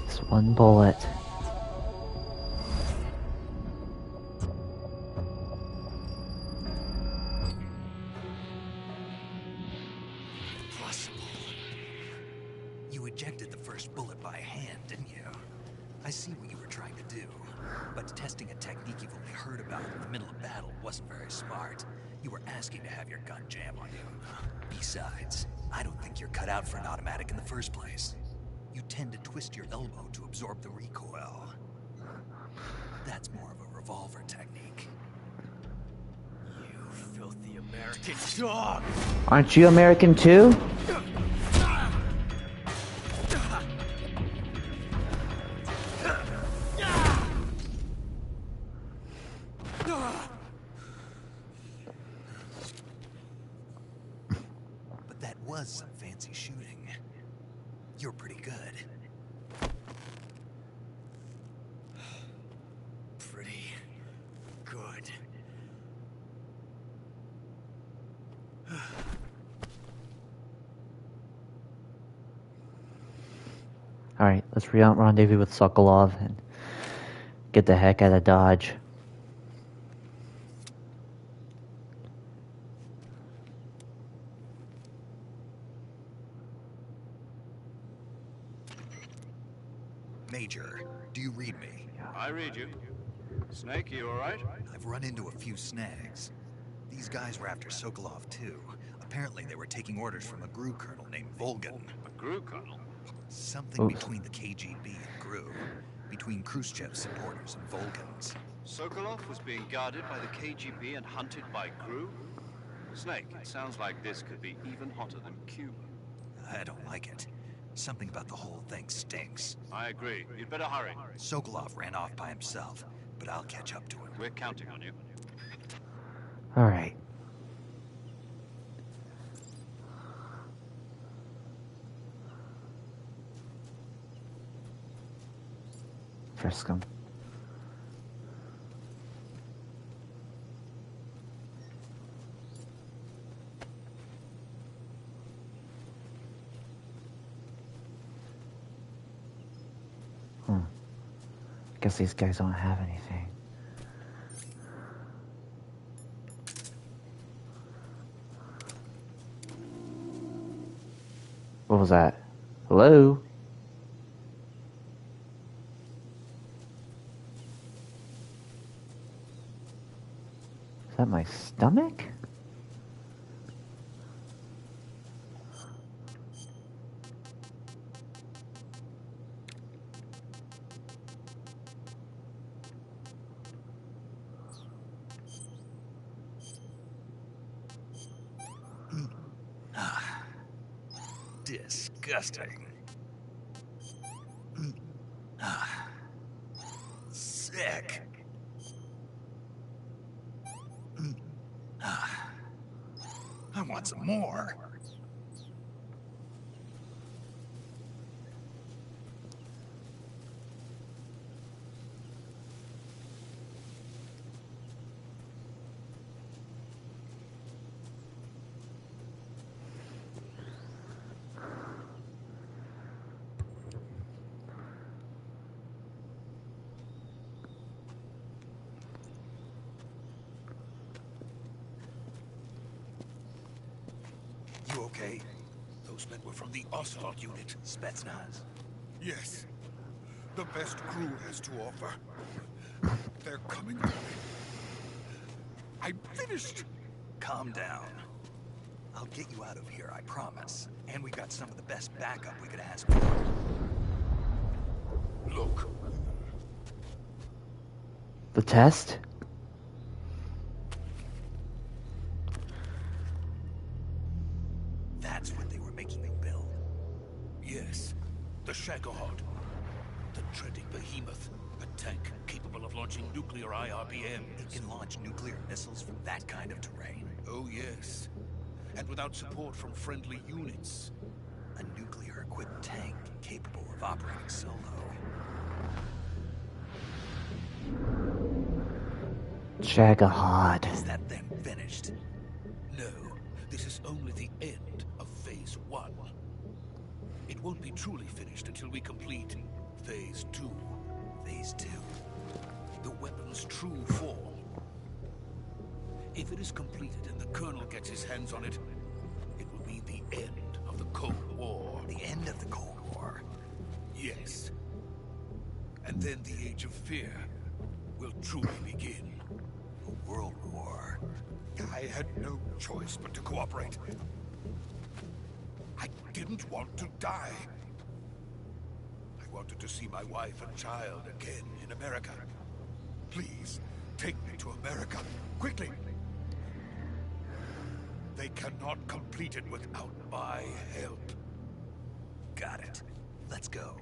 It's one bullet. Impossible. You ejected the first bullet by hand, didn't you? I see what you were trying to do. But testing a technique you've only heard about in the middle of battle wasn't very smart. You were asking to have your gun jam on you. Besides, I don't think you're cut out for an automatic in the first place. You tend to twist your elbow to absorb the recoil. That's more of a revolver technique. You filthy American dog! Aren't you American too? was some fancy shooting. You're pretty good. Pretty good. Alright, let's rendezvous with Sokolov and get the heck out of Dodge. Major, do you read me? I read you. Snake, you alright? I've run into a few snags. These guys were after Sokolov too. Apparently they were taking orders from a GRU colonel named Volgan. A GRU colonel? Something between the KGB and GRU. Between Khrushchev's supporters and Volgan's. Sokolov was being guarded by the KGB and hunted by GRU? Snake, it sounds like this could be even hotter than Cuba. I don't like it. Something about the whole thing stinks. I agree. You'd better hurry. Sokolov ran off by himself, but I'll catch up to him. We're counting on you. Alright. Frisk him. Guess these guys don't have anything. What was that? Hello? Is that my stomach? Disgusting. Sick. I want some more. You okay? Those men were from the Ostalt unit. Spetsnaz. Yes. The best crew has to offer. They're coming for me. I'm finished. Calm down. I'll get you out of here, I promise. And we got some of the best backup we could ask for. Look. The test? That's what they were making you build. Yes. The Shagohod. The treading behemoth. A tank capable of launching nuclear IRBMs. It can launch nuclear missiles from that kind of terrain. Oh, yes. And without support from friendly units. A nuclear-equipped tank capable of operating solo. Shagohod. Is that then finished? No, this is only the end of Phase 1. It won't be truly finished until we complete Phase 2. Phase 2. The weapon's true form. If it is completed and the Colonel gets his hands on it, it will mean the end of the Cold War. The end of the Cold War? Yes. And then the Age of Fear will truly begin. A world war. I had no choice but to cooperate. I didn't want to die. I wanted to see my wife and child again in America. Please, take me to America, quickly. They cannot complete it without my help. Got it. Let's go.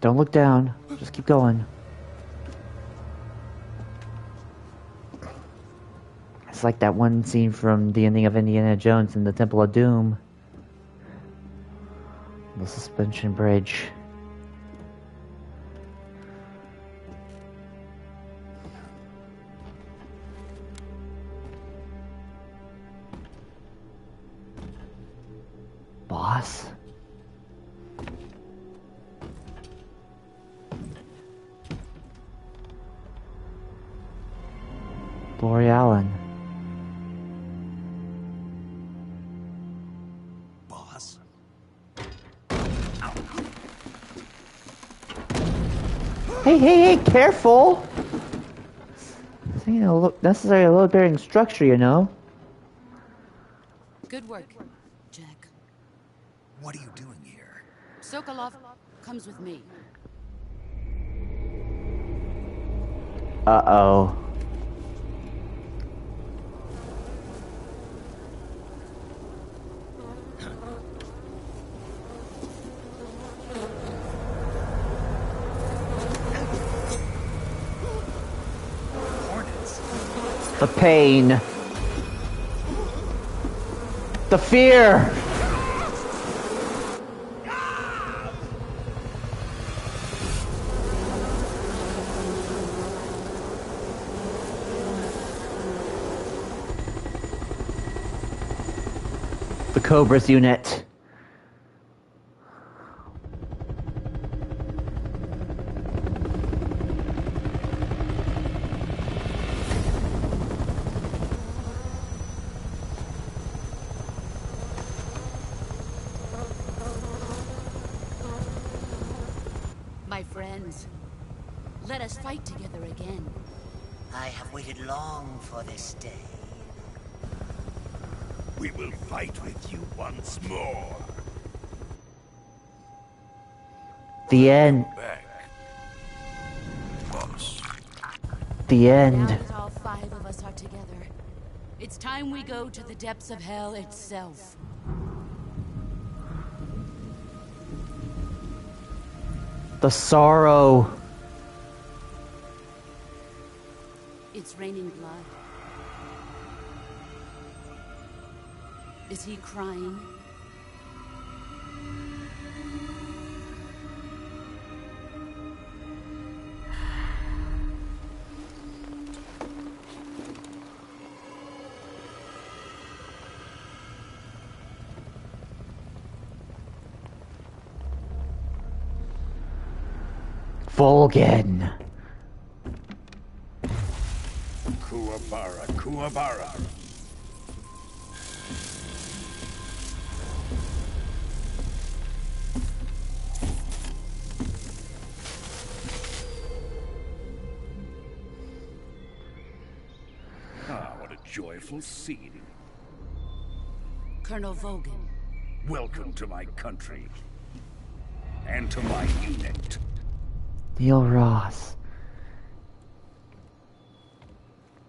Don't look down. Just keep going. It's like that one scene from the ending of Indiana Jones in the Temple of Doom. The suspension bridge. Boss? Lori Allen. Boss? Hey, careful! This ain't necessarily a load-bearing structure, you know. Good work, Jack. What are you doing here? Sokolov comes with me. Uh-oh. The pain. The fear. The Cobras unit. My friends, let us fight together again. I have waited long for this day. We will fight with you once more. The end. Back. Boss. The Now end. that all 5 of us are together, it's time we go to the depths of hell itself. The sorrow. It's raining blood. Is he crying? Volgin. Kuwabara, Kuwabara. Ah, what a joyful scene. Colonel Volgin. Welcome to my country. And to my unit. Neil Ross.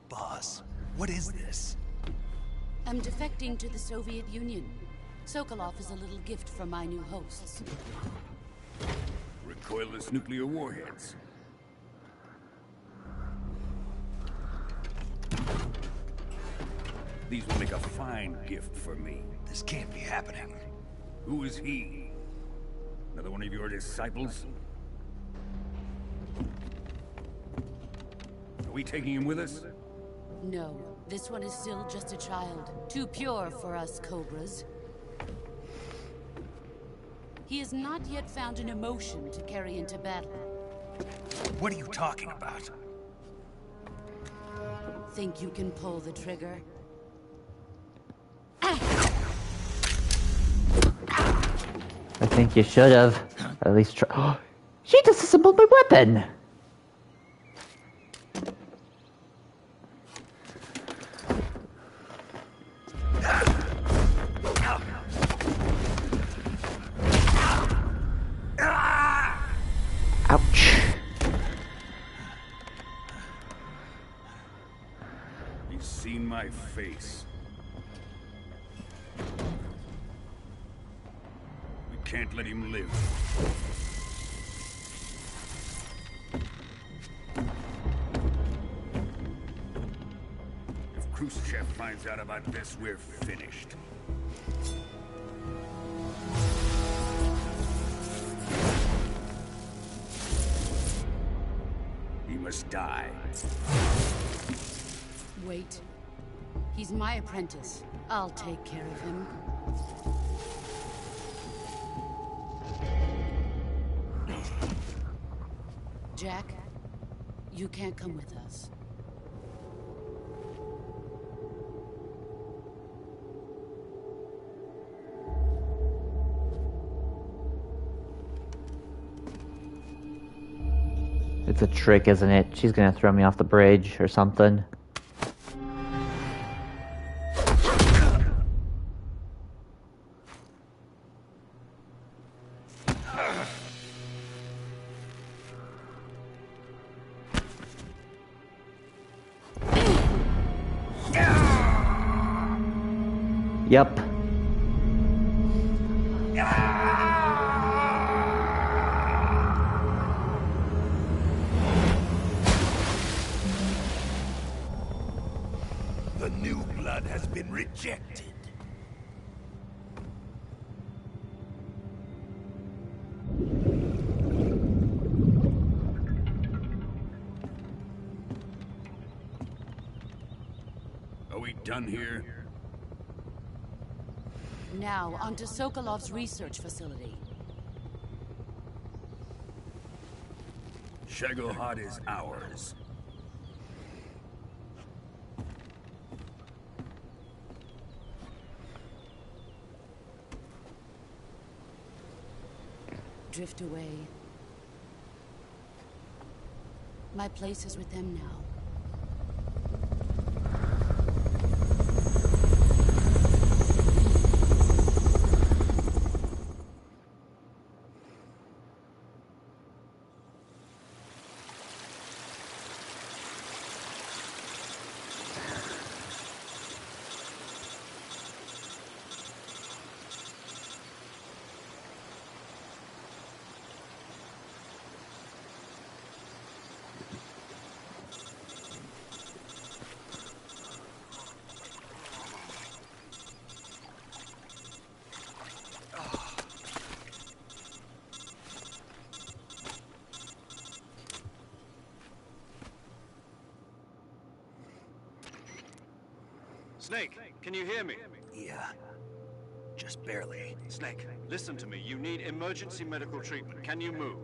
Boss, what is this? I'm defecting to the Soviet Union. Sokolov is a little gift from my new hosts. Recoilless nuclear warheads. These will make a fine gift for me. This can't be happening. Who is he? Another one of your disciples? Are we taking him with us? No, this one is still just a child. Too pure for us Cobras. He has not yet found an emotion to carry into battle. What are you talking about? Think you can pull the trigger? I think you should have. At least try. She disassembled my weapon! Ouch. He's seen my face. We can't let him live. If Khrushchev finds out about this, we're finished. He must die. Wait. He's my apprentice. I'll take care of him. Jack, you can't come with us. It's a trick, isn't it? She's gonna throw me off the bridge or something. Yep. The new blood has been rejected. Are we done here? Now, onto Sokolov's research facility. Shagohod is ours. Drift away. My place is with them now. Snake, can you hear me? Yeah. Just barely. Snake, listen to me. You need emergency medical treatment. Can you move?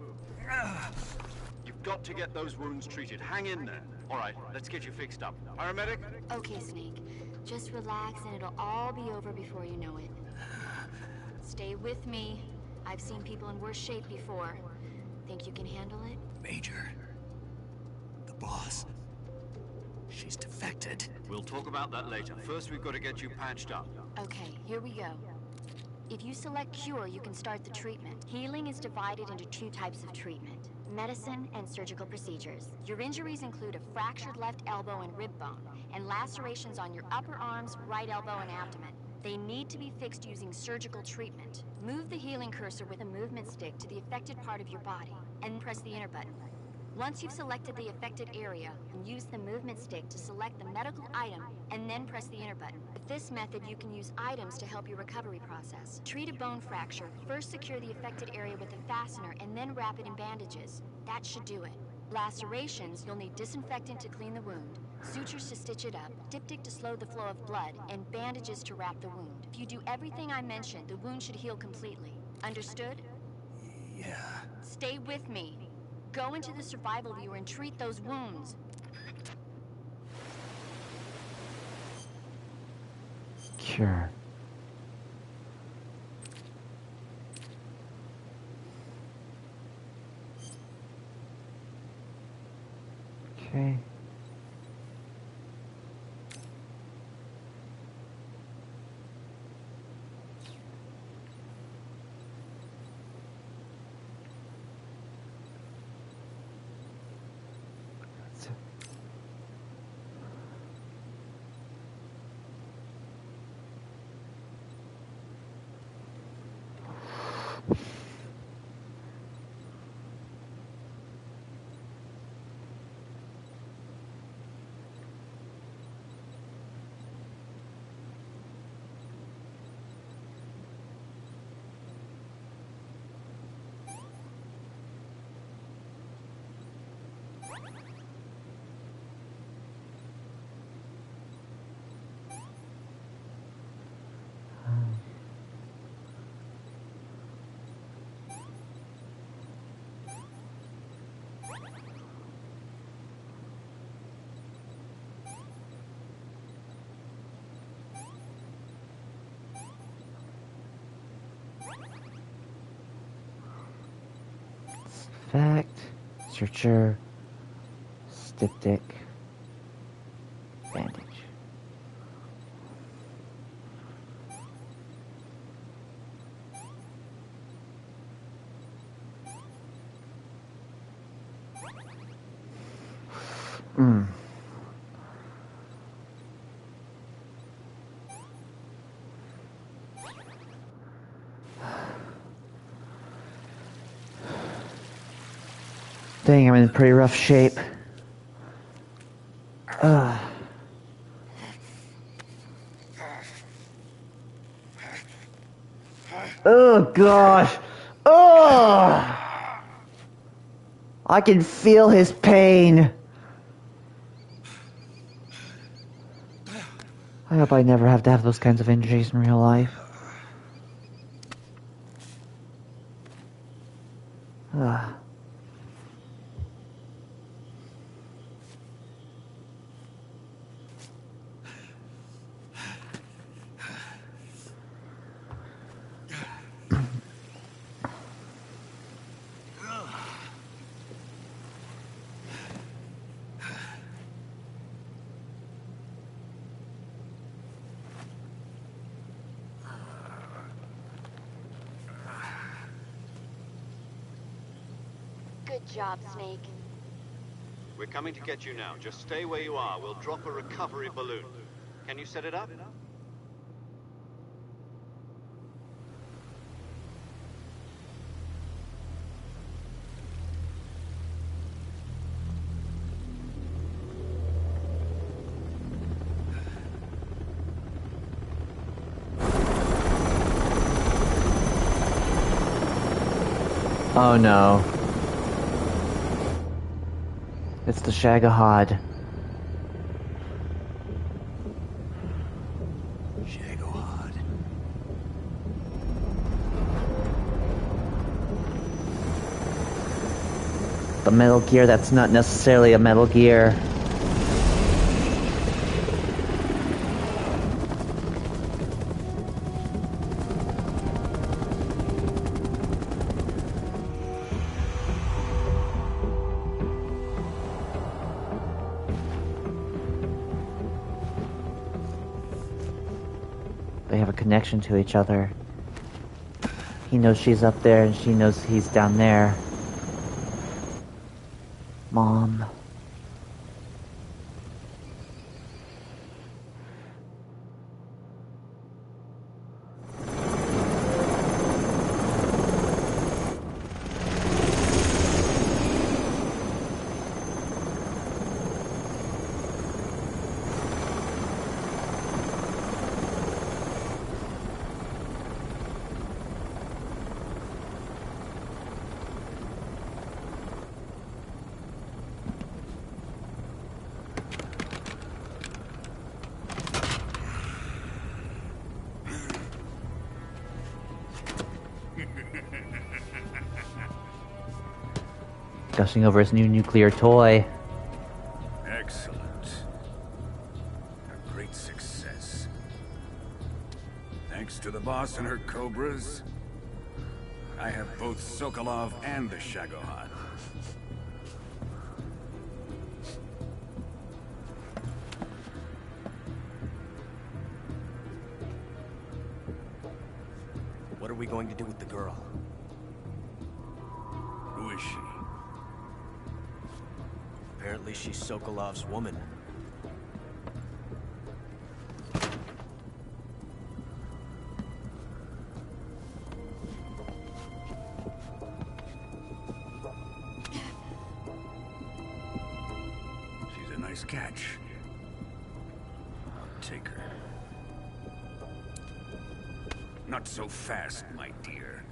You've got to get those wounds treated. Hang in there. All right, let's get you fixed up. Paramedic? Okay, Snake. Just relax and it'll all be over before you know it. Stay with me. I've seen people in worse shape before. Think you can handle it? Major. The boss. She's defected. We'll talk about that later. First, we've got to get you patched up. Okay, here we go. If you select Cure, you can start the treatment. Healing is divided into two types of treatment: medicine and surgical procedures. Your injuries include a fractured left elbow and rib bone, and lacerations on your upper arms, right elbow, and abdomen. They need to be fixed using surgical treatment. Move the healing cursor with a movement stick to the affected part of your body, and press the enter button. Once you've selected the affected area, use the movement stick to select the medical item, and then press the enter button. With this method, you can use items to help your recovery process. Treat a bone fracture. First secure the affected area with a fastener, and then wrap it in bandages. That should do it. Lacerations, you'll need disinfectant to clean the wound, sutures to stitch it up, diptych to slow the flow of blood, and bandages to wrap the wound. If you do everything I mentioned, the wound should heal completely. Understood? Yeah. Stay with me. Go into the survival viewer and treat those wounds. Cure. Okay. Fact. Searcher. Styptic. Bandage. Dang, I'm in pretty rough shape. Oh gosh. Oh! I can feel his pain. I hope I never have to have those kinds of injuries in real life. Good job, Snake. We're coming to get you now. Just stay where you are. We'll drop a recovery balloon. Can you set it up? Oh no. It's the Shagohod. Shagohod. The Metal Gear that's not necessarily a Metal Gear. They have a connection to each other. He knows she's up there and she knows he's down there. Mom. Gushing over his new nuclear toy. Excellent. A great success. Thanks to the boss and her Cobras, I have both Sokolov and the Shagohod. What are we going to do with the girl? Who is she? Apparently she's Sokolov's woman. She's a nice catch. I'll take her. Not so fast, my dear.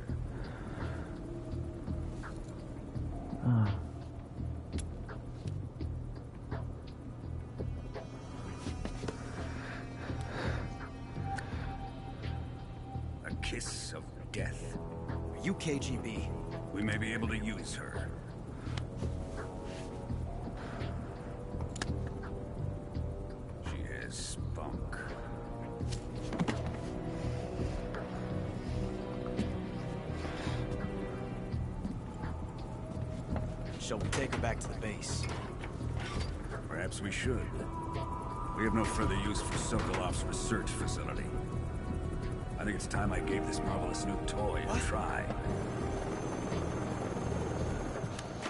A kiss of death. Are you KGB? We may be able to use her. She has spunk. Shall we take her back to the base? Perhaps we should. We have no further use for Sokolov's research facility. I think it's time I gave this marvelous new toy a try.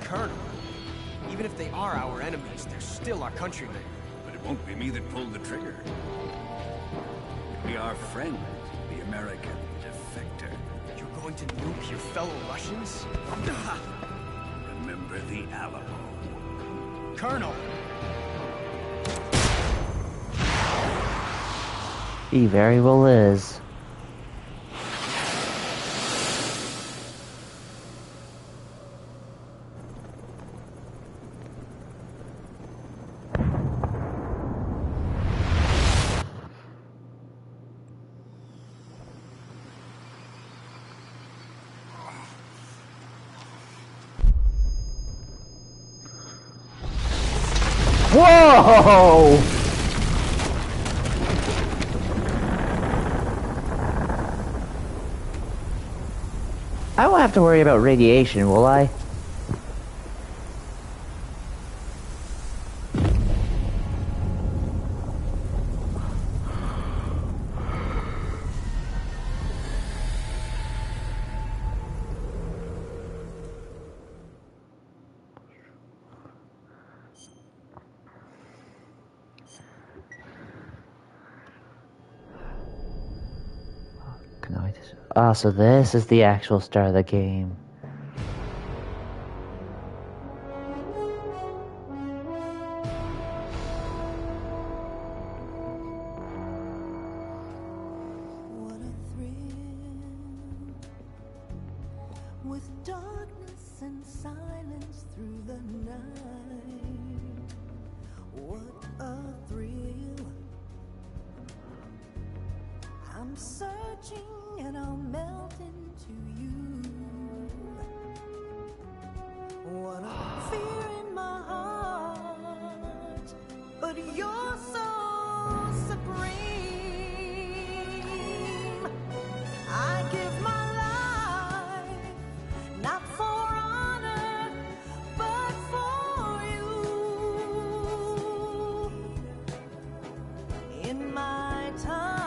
Colonel, even if they are our enemies, they're still our countrymen. But it won't be me that pulled the trigger. It'll be our friend, the American defector. You're going to nuke your fellow Russians? Remember the Alamo. Colonel! He very well is. Whoa! I won't have to worry about radiation, will I? Ah, so this is the actual start of the game. What a thrill, with darkness and silence through the night. What a thrill. I'm searching and I'll melt into you. What a fear in my heart, but you're so supreme. I give my life, not for honor, but for you. In my time,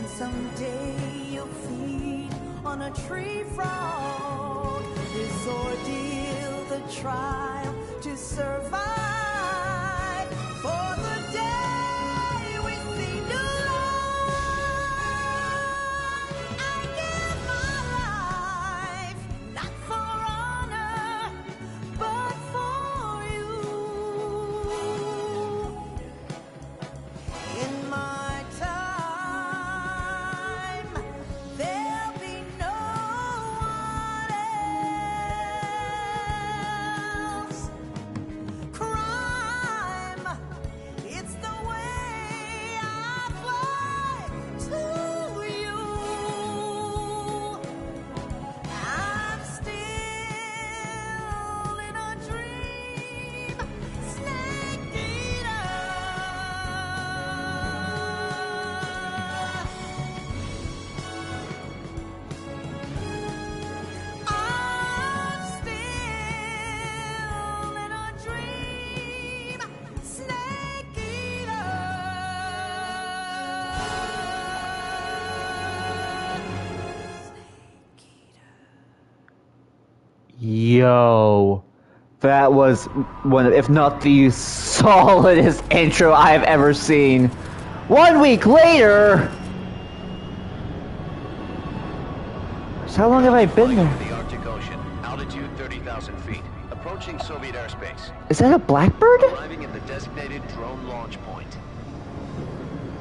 someday you'll feed on a tree frog. This ordeal, the trial to survive for the day we see new life. I give my life, not for honor, but for you. In my Yo, that was one of, if not the solidest intro I've ever seen. 1 week later! So how long have I been there? The Arctic Ocean, altitude 30,000 feet, approaching Soviet airspace. Is that a Blackbird? Arriving at the designated drone launch point.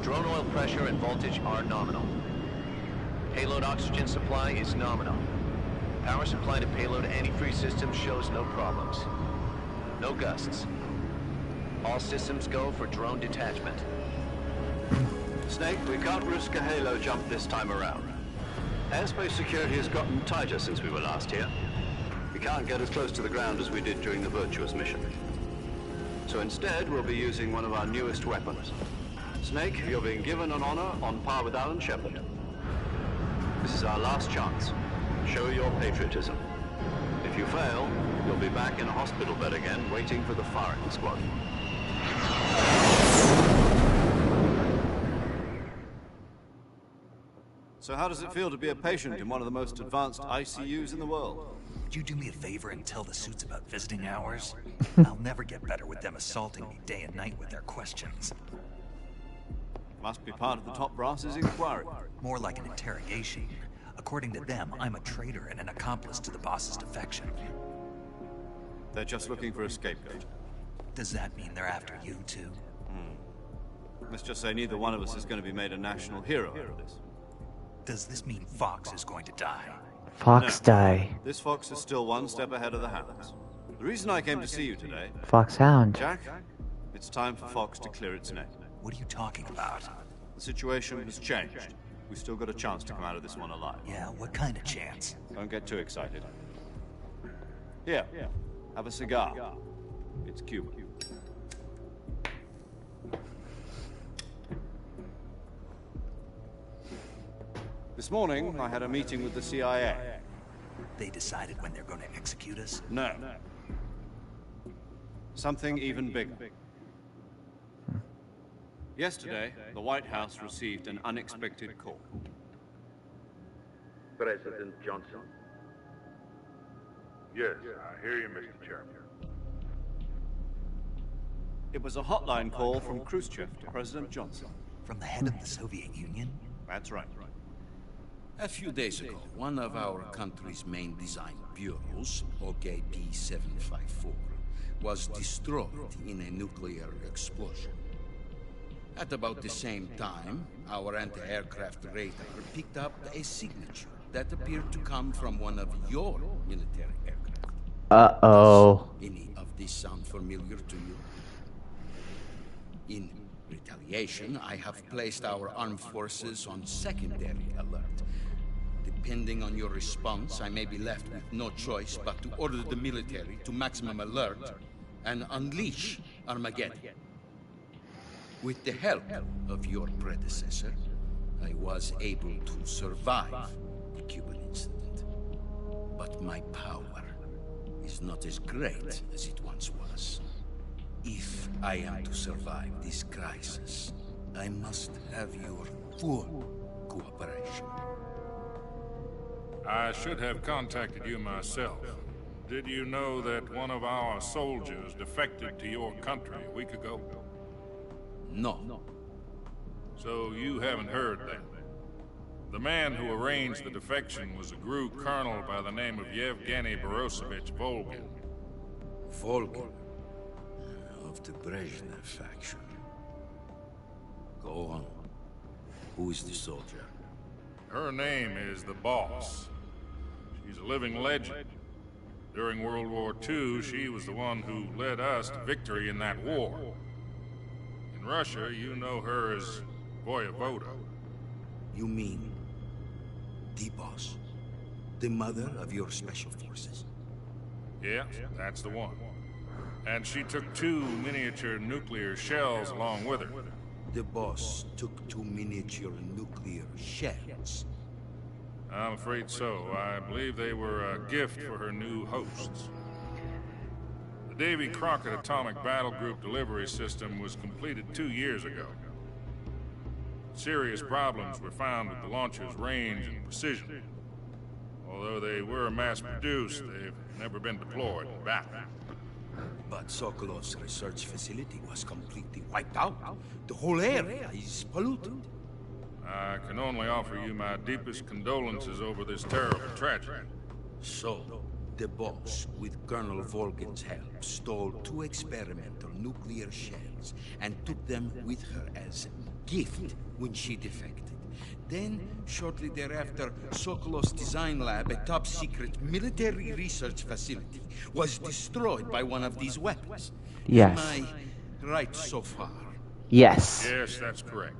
Drone oil pressure and voltage are nominal. Payload oxygen supply is nominal. Power supply to payload antifreeze system shows no problems. No gusts. All systems go for drone detachment. Snake, we can't risk a halo jump this time around. Airspace security has gotten tighter since we were last here. We can't get as close to the ground as we did during the Virtuous mission. So instead, we'll be using one of our newest weapons. Snake, you're being given an honor on par with Alan Shepard. This is our last chance. Show your patriotism. If you fail, you'll be back in a hospital bed again, waiting for the firing squad. So how does it feel to be a patient in one of the most advanced ICUs in the world? Would you do me a favor and tell the suits about visiting hours? I'll never get better with them assaulting me day and night with their questions. Must be part of the top brass's inquiry. More like an interrogation. According to them, I'm a traitor and an accomplice to the boss's defection. They're just looking for a scapegoat. Does that mean they're after you, too? Let's just say neither one of us is going to be made a national hero out of this. Does this mean Fox is going to die? Fox die. This Fox is still one step ahead of the Hounds. The reason I came to see you today... Foxhound. Jack, it's time for Fox to clear its name. What are you talking about? The situation has changed. We've still got a chance to come out of this one alive. Yeah, what kind of chance? Don't get too excited. Here, have a cigar. It's Cuba. This morning, I had a meeting with the CIA. They decided when they're going to execute us? No. Something even bigger. Yesterday, the White House received an unexpected call. President Johnson? Yes, I hear you, Mr. Chairman. It was a hotline call from Khrushchev to President Johnson. From the head of the Soviet Union? That's right. A few days ago, one of our country's main design bureaus, OKP-754, was destroyed in a nuclear explosion. At about the same time, our anti-aircraft radar picked up a signature that appeared to come from one of your military aircraft. Uh-oh. Any of this sound familiar to you? In retaliation, I have placed our armed forces on secondary alert. Depending on your response, I may be left with no choice but to order the military to maximum alert and unleash Armageddon. With the help of your predecessor, I was able to survive the Cuban incident. But my power is not as great as it once was. If I am to survive this crisis, I must have your full cooperation. I should have contacted you myself. Did you know that one of our soldiers defected to your country a week ago? No. So you haven't heard that. The man who arranged the defection was a GRU colonel by the name of Yevgeny Borisovich Volgin. Volgin? Of the Brezhnev faction. Go on. Who is the soldier? Her name is the Boss. She's a living legend. During World War II, she was the one who led us to victory in that war. In Russia, you know her as Voyevoda. You mean the Boss? The mother of your special forces? Yeah, that's the one. And she took 2 miniature nuclear shells along with her. The Boss took 2 miniature nuclear shells? I'm afraid so. I believe they were a gift for her new hosts. The Davy Crockett Atomic Battle Group delivery system was completed 2 years ago. Serious problems were found with the launcher's range and precision. Although they were mass-produced, they've never been deployed in battle. But Sokolov's research facility was completely wiped out. The whole area is polluted. I can only offer you my deepest condolences over this terrible tragedy. So, the Boss, with Colonel Volgin's help, stole 2 experimental nuclear shells and took them with her as gift when she defected. Then, shortly thereafter, Sokolov's design lab, a top-secret military research facility, was destroyed by one of these weapons. Yes. Am I right so far? Yes. Yes, that's correct.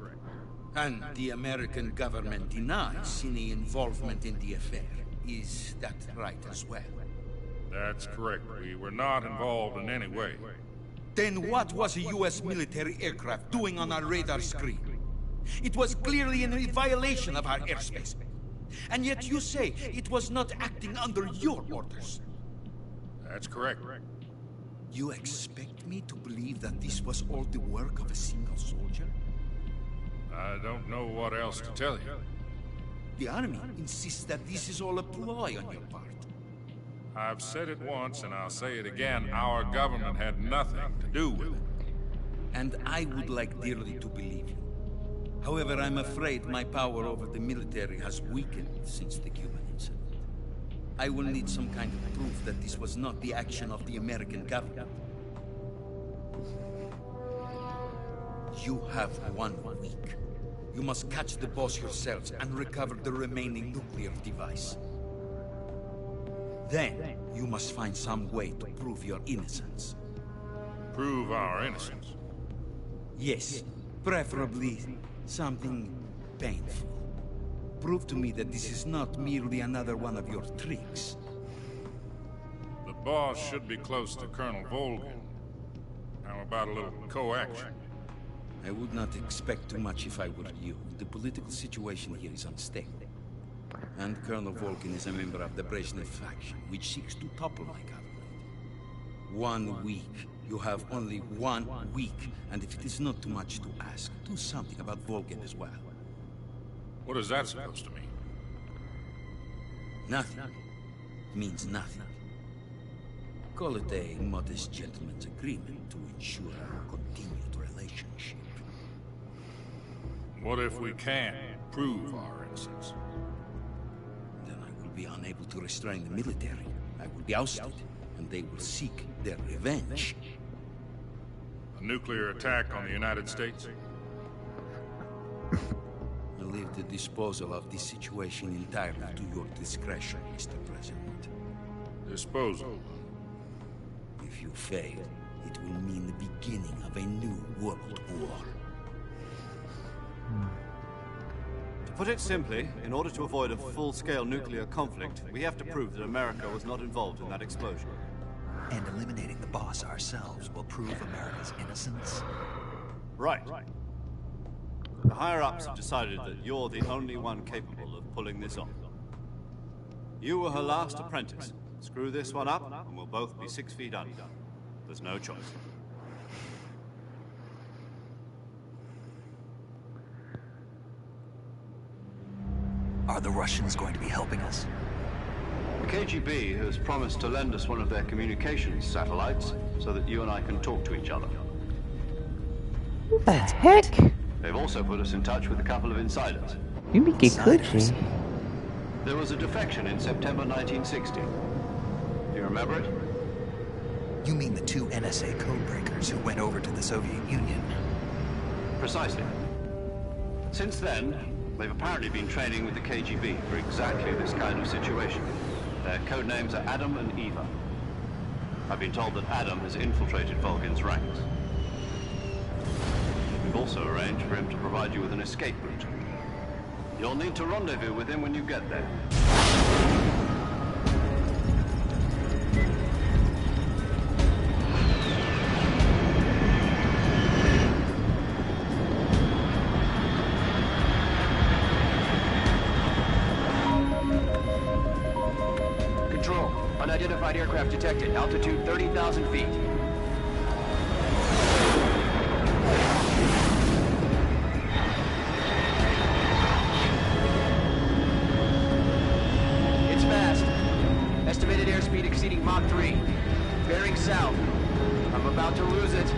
And the American government denies any involvement in the affair. Is that right as well? That's correct. We were not involved in any way. Then what was a U.S. military aircraft doing on our radar screen? It was clearly in violation of our airspace. And yet you say it was not acting under your orders. That's correct. You expect me to believe that this was all the work of a single soldier? I don't know what else to tell you. The army insists that this is all a ploy on your part. I've said it once and I'll say it again. Our government had nothing to do with it. And I would like dearly to believe you. However, I'm afraid my power over the military has weakened since the Cuban incident. I will need some kind of proof that this was not the action of the American government. You have 1 week. You must catch the boss yourselves and recover the remaining nuclear device. Then, you must find some way to prove your innocence. Prove our innocence? Yes, preferably something painful. Prove to me that this is not merely another one of your tricks. The boss should be close to Colonel Volgin. How about a little co-action? I would not expect too much if I were you. The political situation here is unstable. And Colonel Volgin is a member of the Brezhnev faction, which seeks to topple my government. 1 week. You have only 1 week. And if it is not too much to ask, do something about Volgin as well. What is that supposed to mean? Nothing. It means nothing. Call it a modest gentleman's agreement to ensure a continued relationship. What if we can't prove our innocence? Then I will be unable to restrain the military. I will be ousted, and they will seek their revenge. A nuclear attack on the United States? I leave the disposal of this situation entirely to your discretion, Mr. President. Disposal? If you fail, it will mean the beginning of a new world war. To put it simply, in order to avoid a full-scale nuclear conflict, we have to prove that America was not involved in that explosion. And eliminating the boss ourselves will prove America's innocence? Right. The higher-ups have decided that you're the only one capable of pulling this off. You were her last apprentice. Screw this one up, and we'll both be 6 feet under. There's no choice. Are the Russians going to be helping us? The KGB has promised to lend us one of their communications satellites so that you and I can talk to each other. What the heck? They've also put us in touch with a couple of insiders. You make it cushy. There was a defection in September 1960. Do you remember it? You mean the 2 NSA codebreakers who went over to the Soviet Union? Precisely. Since then, they've apparently been training with the KGB for exactly this kind of situation. Their code names are Adam and Eva. I've been told that Adam has infiltrated Volgin's ranks. We've also arranged for him to provide you with an escape route. You'll need to rendezvous with him when you get there. Control, unidentified aircraft detected. Altitude 30,000 feet. It's fast. Estimated airspeed exceeding Mach 3. Bearing south. I'm about to lose it.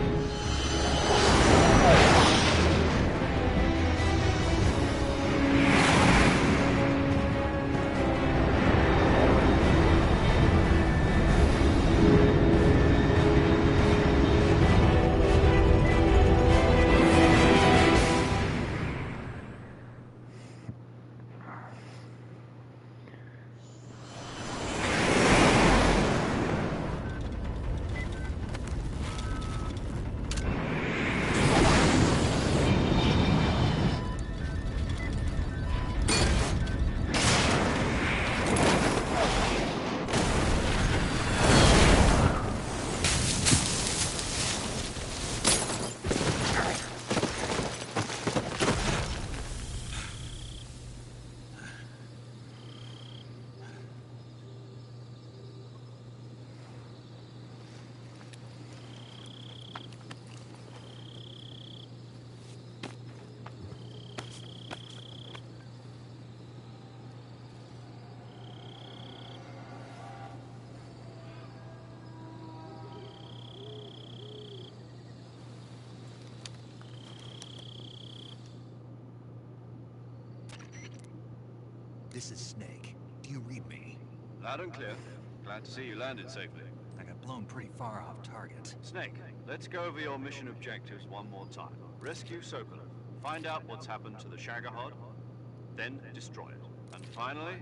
This is Snake. Do you read me? Loud and clear. Glad to see you landed safely. I got blown pretty far off target. Snake, let's go over your mission objectives one more time. Rescue Sokolov. Find out what's happened to the Shagohod. Then destroy it. And finally,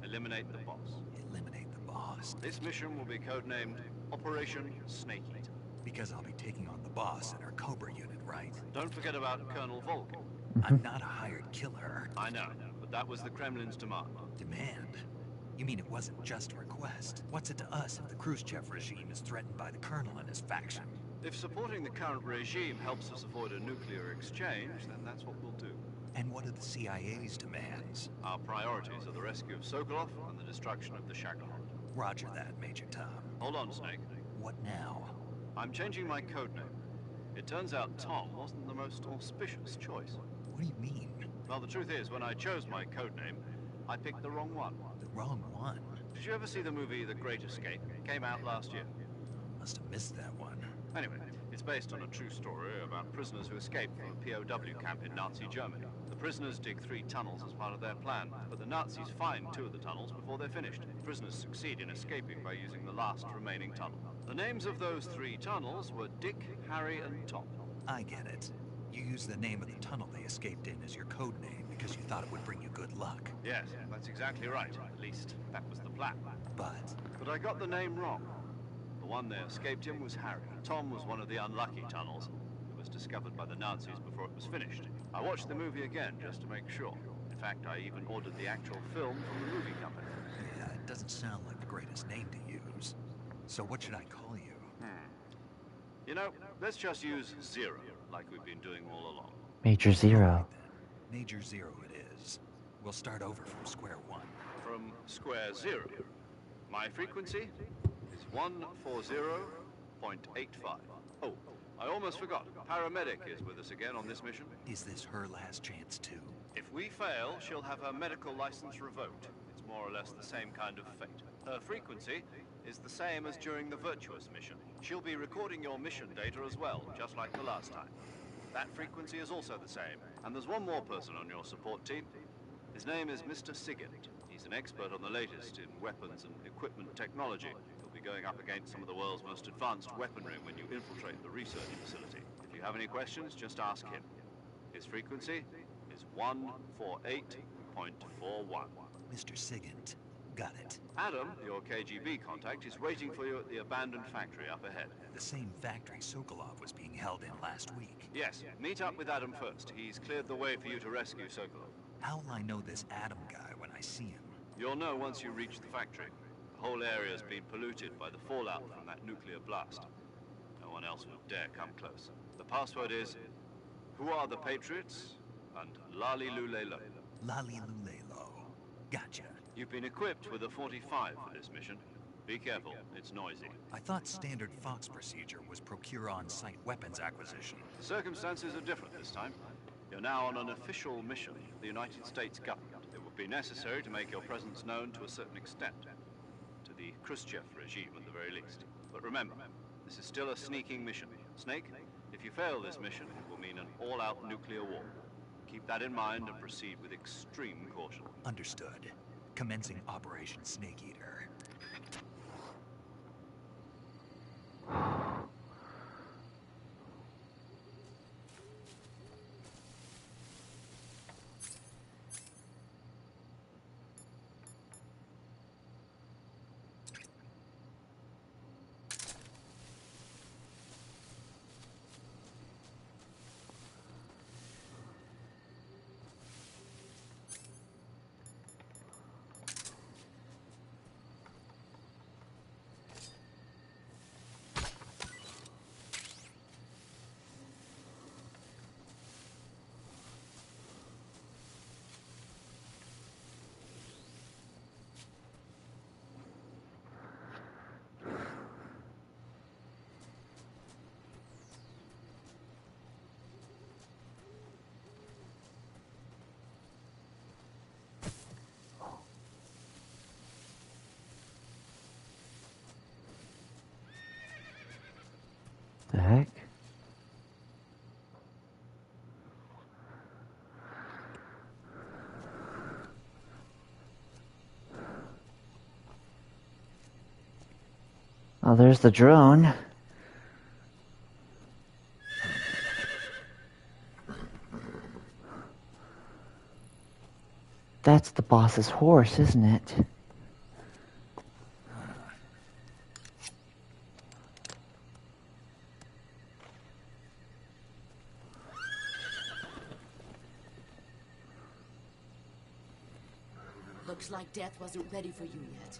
eliminate the boss. Eliminate the boss? This mission will be codenamed Operation Snake Eater. Because I'll be taking on the boss in our Cobra unit, right? Don't forget about Colonel Volkin. I'm not a hired killer. I know, but that was the Kremlin's demand. Demand? You mean it wasn't just a request? What's it to us if the Khrushchev regime is threatened by the Colonel and his faction? If supporting the current regime helps us avoid a nuclear exchange, then that's what we'll do. And what are the CIA's demands? Our priorities are the rescue of Sokolov and the destruction of the Shagohod. Roger that, Major Tom. Hold on, Snake. What now? I'm changing my codename. It turns out Tom wasn't the most auspicious choice. What do you mean? Well, the truth is, when I chose my codename, I picked the wrong one. The wrong one? Did you ever see the movie The Great Escape? It came out last year. Must have missed that one. Anyway, it's based on a true story about prisoners who escaped from a POW camp in Nazi Germany. The prisoners dig 3 tunnels as part of their plan, but the Nazis find 2 of the tunnels before they're finished. The prisoners succeed in escaping by using the last remaining tunnel. The names of those 3 tunnels were Dick, Harry, and Tom. I get it. You used the name of the tunnel they escaped in as your code name because you thought it would bring you good luck. Yes, that's exactly right. At least, that was the plan. But I got the name wrong. The one they escaped in was Harry. Tom was one of the unlucky tunnels. It was discovered by the Nazis before it was finished. I watched the movie again just to make sure. In fact, I even ordered the actual film from the movie company. Yeah, it doesn't sound like the greatest name to use. So what should I call you? You know, let's just use Zero, like we've been doing all along. Major Zero. Major Zero it is. We'll start over from square one. From square zero. My frequency is 140.85. Oh, I almost forgot. Paramedic is with us again on this mission. Is this her last chance too? If we fail, she'll have her medical license revoked. It's more or less the same kind of fate. Her frequency is the same as during the Virtuous mission. She'll be recording your mission data as well, just like the last time. That frequency is also the same. And there's one more person on your support team. His name is Mr. Sigint. He's an expert on the latest in weapons and equipment technology. He'll be going up against some of the world's most advanced weaponry when you infiltrate the research facility. If you have any questions, just ask him. His frequency is 148.41. Mr. Sigint. Got it. Adam, your KGB contact, is waiting for you at the abandoned factory up ahead. The same factory Sokolov was being held in last week. Yes, meet up with Adam first. He's cleared the way for you to rescue Sokolov. How will I know this Adam guy when I see him? You'll know once you reach the factory. The whole area's been polluted by the fallout from that nuclear blast. No one else would dare come close. The password is, "Who are the Patriots?" and Lali Lulelo. Lali Lulelo. Gotcha. You've been equipped with a 45 for this mission. Be careful, it's noisy. I thought standard Fox procedure was procure on-site weapons acquisition. The circumstances are different this time. You're now on an official mission of the United States government. It would be necessary to make your presence known to a certain extent. To the Khrushchev regime at the very least. But remember, this is still a sneaking mission. Snake, if you fail this mission, it will mean an all-out nuclear war. Keep that in mind and proceed with extreme caution. Understood. Commencing Operation Snake Eater. The heck? Oh, there's the drone. That's the boss's horse, isn't it? Looks like death wasn't ready for you yet.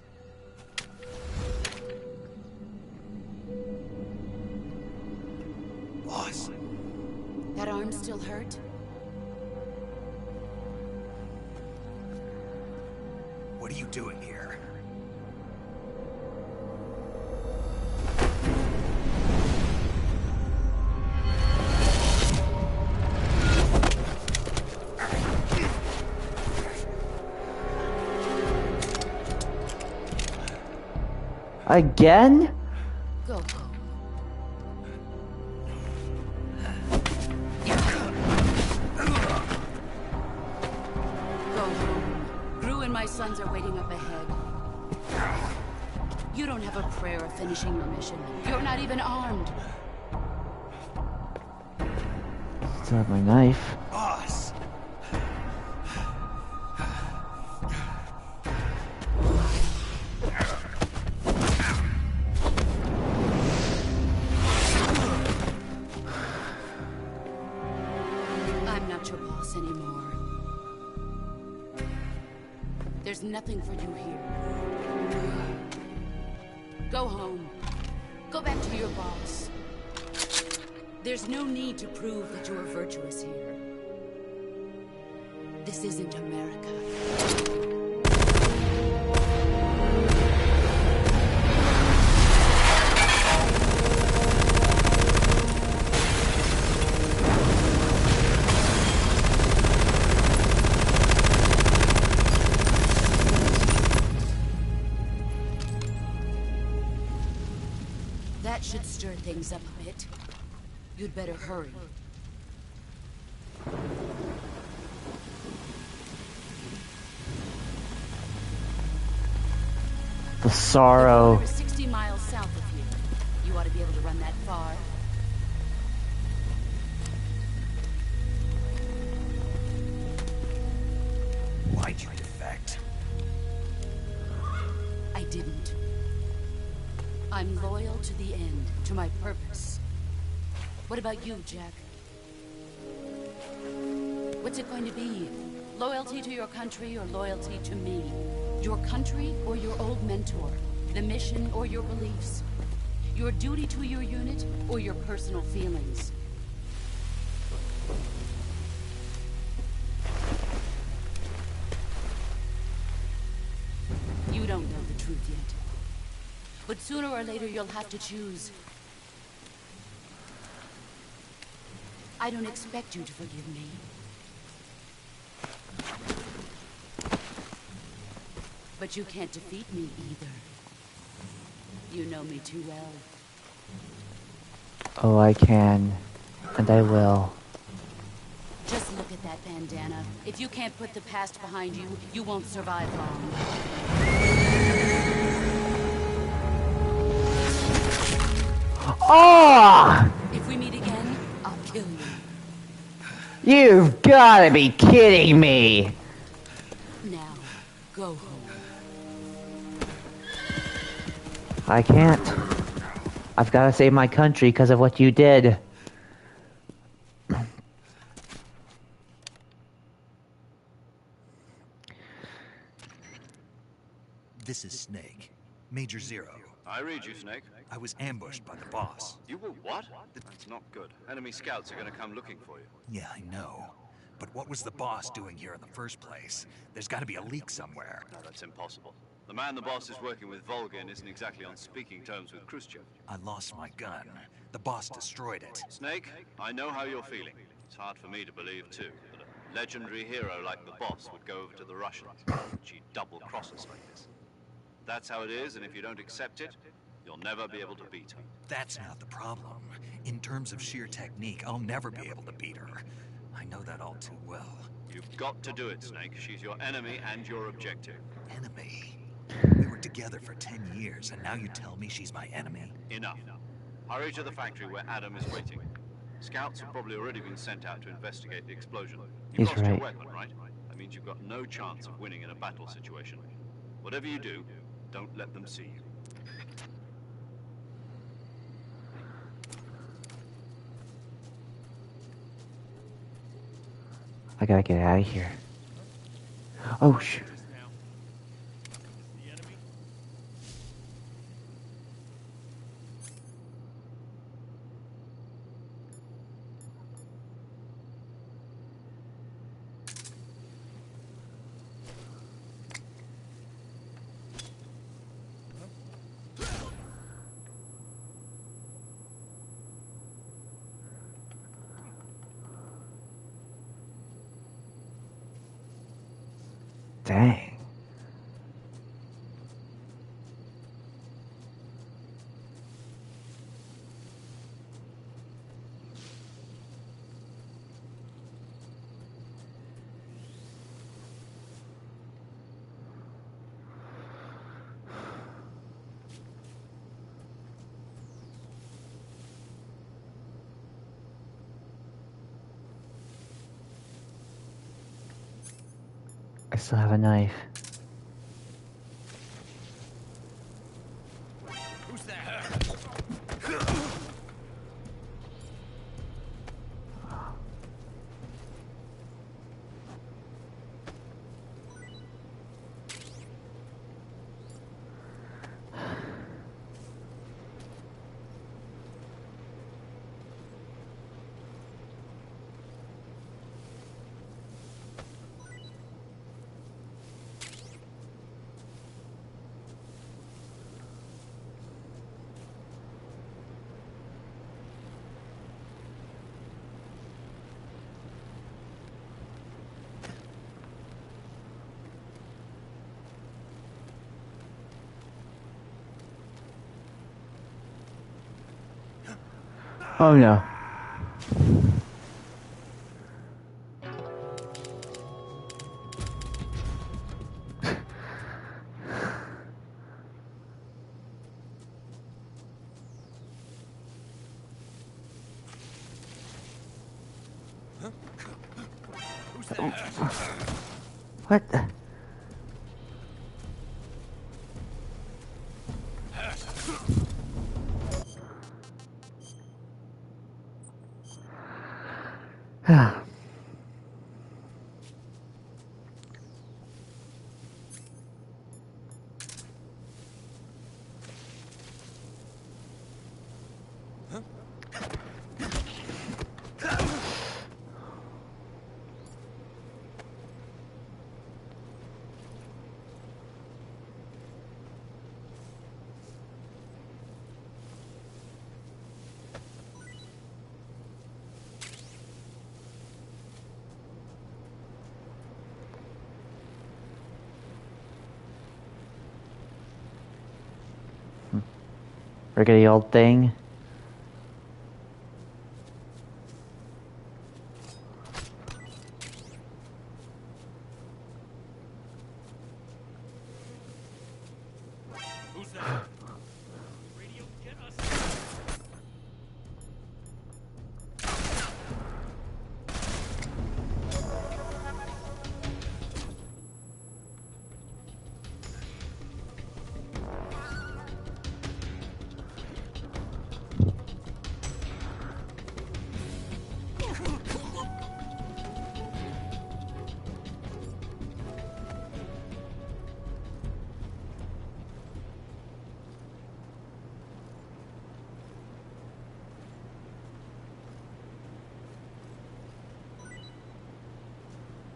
Boss. That arm still hurt? What are you doing here? Again? Go home. Go home. Gru and my sons are waiting up ahead. You don't have a prayer of finishing your mission. You're not even armed. Still have my knife. Boss. I'm not your boss anymore. There's nothing for you here. Go home. Go back to your boss. There's no need to prove that you are virtuous here. This isn't America. That should stir things up a bit. You'd better hurry. The sorrow. We're 60 miles south of here. You ought to be able to run that far. Why'd you defect? I didn't. I'm loyal to the end, to my purpose. What about you, Jack? What's it going to be? Loyalty to your country or loyalty to me? Your country or your old mentor? The mission or your beliefs? Your duty to your unit or your personal feelings? You don't know the truth yet. But sooner or later you'll have to choose. I don't expect you to forgive me. But you can't defeat me either. You know me too well. Oh, I can. And I will. Just look at that bandana. If you can't put the past behind you, you won't survive long. Oh! If we meet again, I'll kill you. You've gotta be kidding me! Now, go home. I can't. I've gotta save my country because of what you did. This is Snake. Major Zero. I read you, Snake. I was ambushed by the boss. You were what? That's not good. Enemy scouts are gonna come looking for you. Yeah, I know. But what was the boss doing here in the first place? There's gotta be a leak somewhere. No, that's impossible. The man the boss is working with, Volgin, isn't exactly on speaking terms with Khrushchev. I lost my gun. The boss destroyed it. Snake, I know how you're feeling. It's hard for me to believe, too, that a legendary hero like the boss would go over to the Russians. She'd double-cross us like this. That's how it is, and if you don't accept it, you'll never be able to beat her. That's not the problem. In terms of sheer technique, I'll never be able to beat her. I know that all too well. You've got to do it, Snake. She's your enemy and your objective. Enemy? We were together for 10 years, and now you tell me she's my enemy? Enough. Hurry to the factory where Adam is waiting. Scouts have probably already been sent out to investigate the explosion. You've He's lost your right. weapon, right? That means you've got no chance of winning in a battle situation. Whatever you do, don't let them see you. I gotta get out of here. Oh, shoot. Dang. I still have a knife. Who's there? Oh no. What the? Rickety old thing. Who's that? Radio, get us.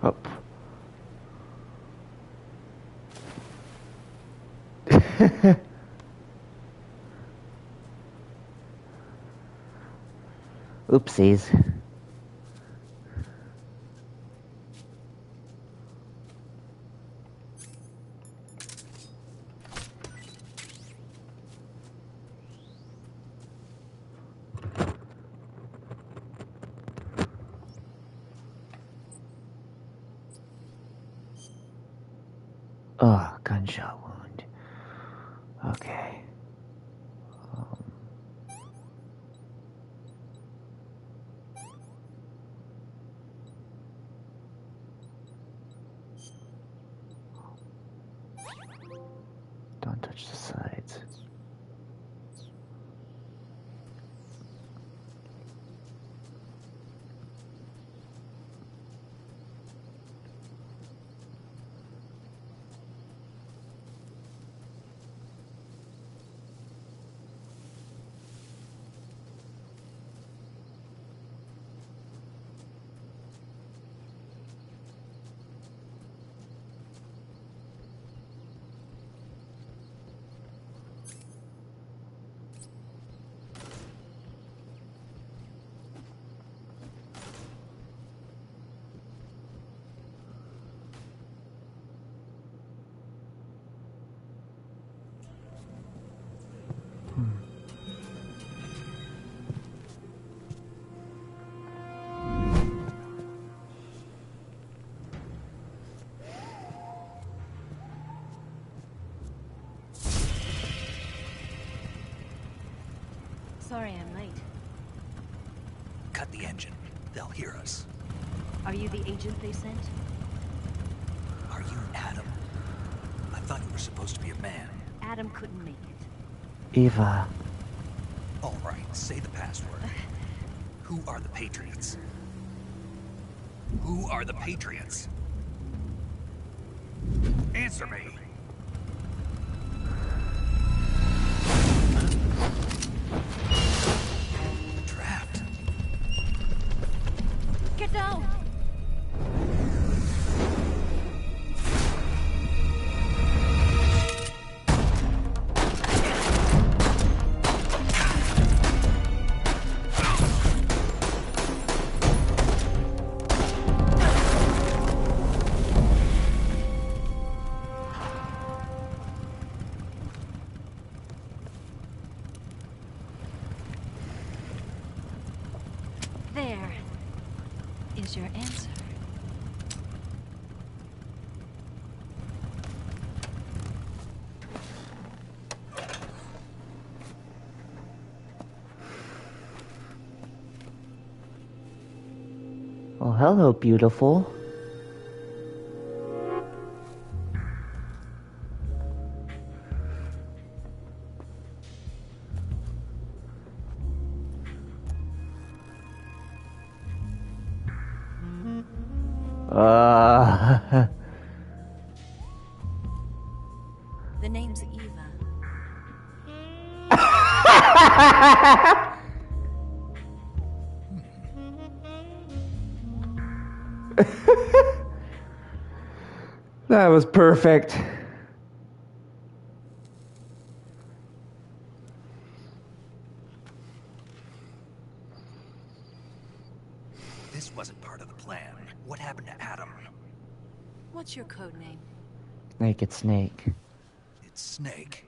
Up. Oopsies. Oh, gunshot wound. Okay. Don't touch the sides. Sorry I'm late. Cut the engine. They'll hear us. Are you the agent they sent? Are you Adam? I thought you were supposed to be a man. Adam couldn't make it. Eva. All right, say the password. Who are the Patriots? Who are the Patriots? Answer me. Trapped. Get down! There is your answer. Oh, hello, beautiful. The name's Eva. That was perfect. This wasn't part of the plan. What happened to Adam? What's your code name? Naked Snake. It's Snake.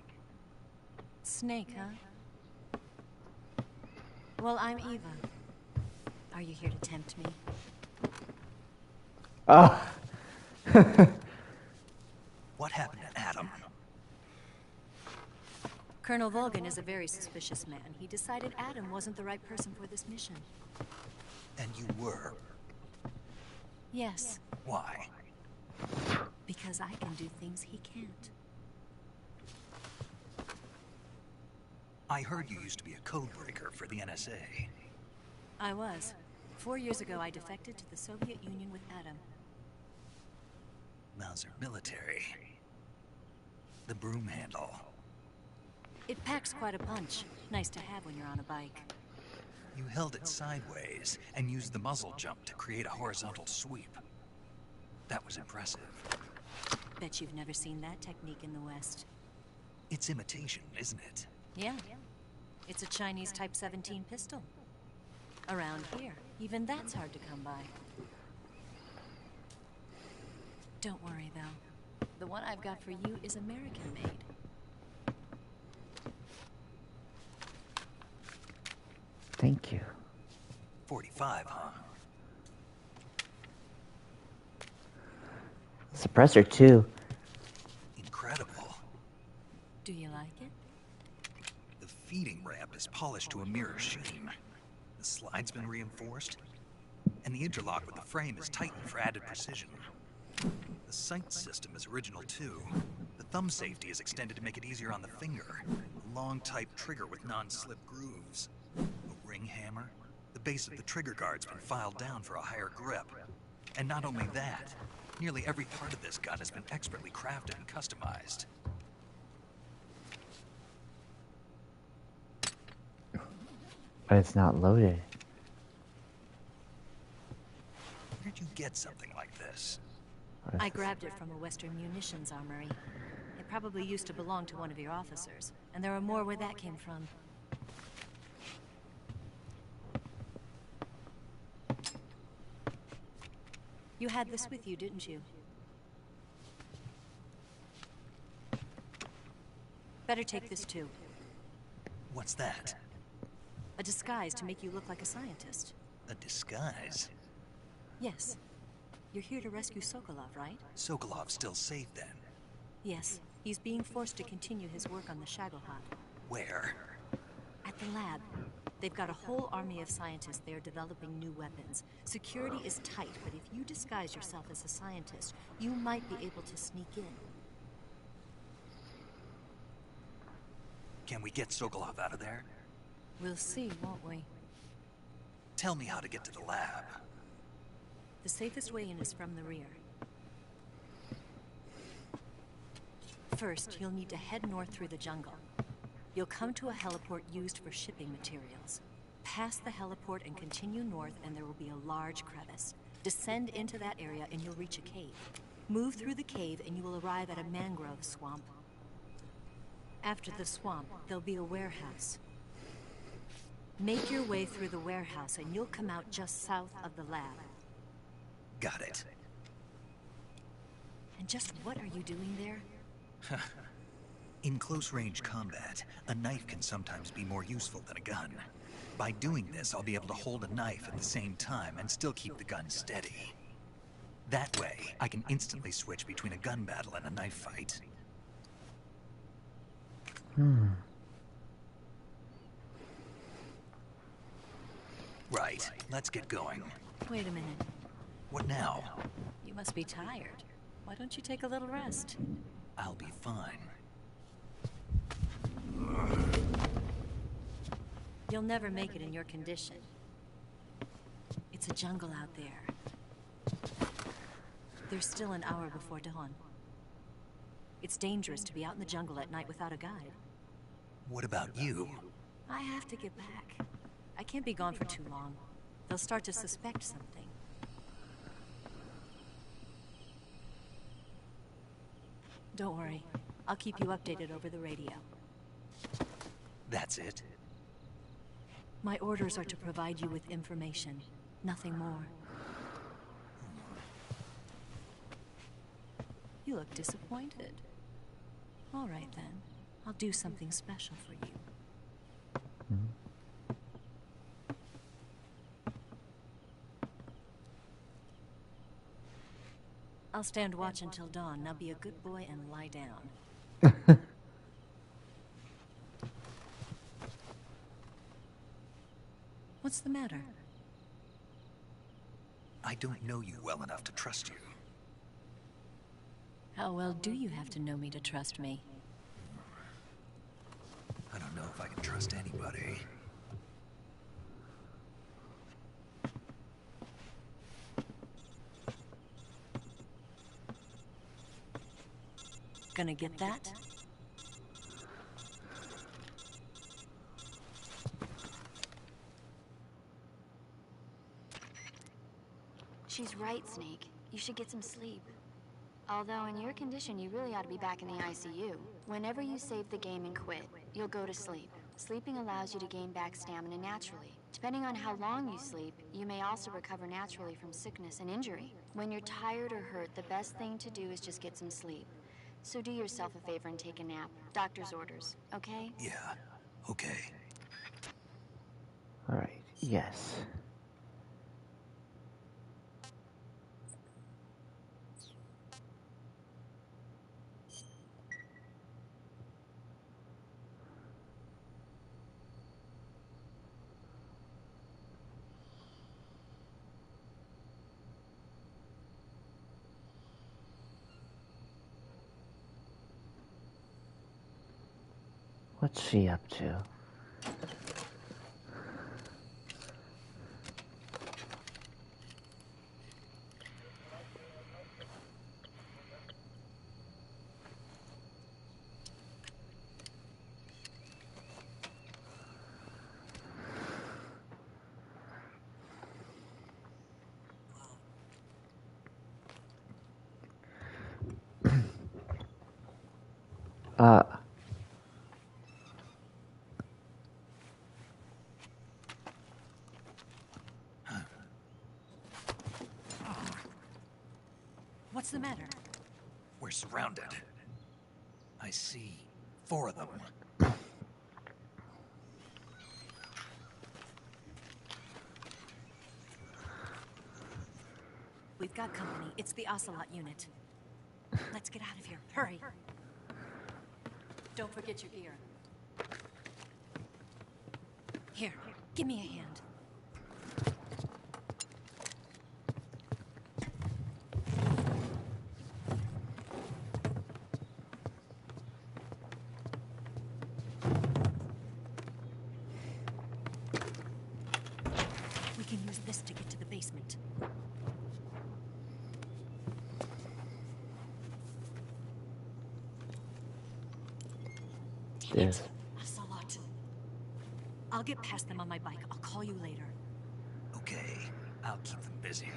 Snake, huh? Well, I'm Eva. Are you here to tempt me? Oh. What happened to Adam? Colonel Volgin is a very suspicious man. He decided Adam wasn't the right person for this mission. And you were? Yes. Why? Because I can do things he can't. I heard you used to be a codebreaker for the NSA. I was. 4 years ago, I defected to the Soviet Union with Adam. Mauser military. The broom handle. It packs quite a punch. Nice to have when you're on a bike. You held it sideways and used the muzzle jump to create a horizontal sweep. That was impressive. Bet you've never seen that technique in the West. It's imitation, isn't it? Yeah. It's a Chinese Type 17 pistol. Around here, even that's hard to come by. Don't worry, though. The one I've got for you is American-made. Thank you. 45, huh? Suppressor too. Incredible. Do you like it? is polished to a mirror sheen. The slide's been reinforced, and the interlock with the frame is tightened for added precision. The sight system is original too. The thumb safety is extended to make it easier on the finger. A long type trigger with non-slip grooves. A ring hammer. The base of the trigger guard's been filed down for a higher grip. And not only that, nearly every part of this gun has been expertly crafted and customized. But it's not loaded. Where'd you get something like this? I grabbed it from a Western munitions armory. It probably used to belong to one of your officers, and there are more where that came from. You had this with you, didn't you? Better take this too. What's that? A disguise to make you look like a scientist. A disguise? Yes. You're here to rescue Sokolov, right? Sokolov's still safe then? Yes. He's being forced to continue his work on the Shagohod. Where? At the lab. They've got a whole army of scientists there developing new weapons. Security is tight, but if you disguise yourself as a scientist, you might be able to sneak in. Can we get Sokolov out of there? We'll see, won't we? Tell me how to get to the lab. The safest way in is from the rear. First, you'll need to head north through the jungle. You'll come to a heliport used for shipping materials. Pass the heliport and continue north, and there will be a large crevice. Descend into that area and you'll reach a cave. Move through the cave and you will arrive at a mangrove swamp. After the swamp, there'll be a warehouse. Make your way through the warehouse and you'll come out just south of the lab. Got it. And just what are you doing there? In close-range combat, a knife can sometimes be more useful than a gun. By doing this, I'll be able to hold a knife at the same time and still keep the gun steady. That way, I can instantly switch between a gun battle and a knife fight. Right, let's get going. Wait a minute. What now? You must be tired. Why don't you take a little rest? I'll be fine. You'll never make it in your condition. It's a jungle out there. There's still an hour before dawn. It's dangerous to be out in the jungle at night without a guide. What about you? I have to get back. I can't be gone for too long. They'll start to suspect something. Don't worry. I'll keep you updated over the radio. That's it? My orders are to provide you with information. Nothing more. You look disappointed. All right, then. I'll do something special for you. I'll stand watch until dawn. Now be a good boy and lie down. What's the matter? I don't know you well enough to trust you. How well do you have to know me to trust me? I don't know if I can trust anybody. Gonna get that? She's right, Snake. You should get some sleep. Although in your condition, you really ought to be back in the ICU. Whenever you save the game and quit, you'll go to sleep. Sleeping allows you to gain back stamina naturally. Depending on how long you sleep, you may also recover naturally from sickness and injury. When you're tired or hurt, the best thing to do is just get some sleep. So do yourself a favor and take a nap. Doctor's orders, okay? Yeah, okay. Alright, yes. What's she up to? What's the matter? We're surrounded. I see 4 of them. We've got company. It's the Ocelot unit. Let's get out of here. Hurry. Don't forget your gear. Here, give me a hand. We can use this to get to the basement. Yes. Ocelot. I'll get past them on my bike. I'll call you later. Okay, I'll keep them busy.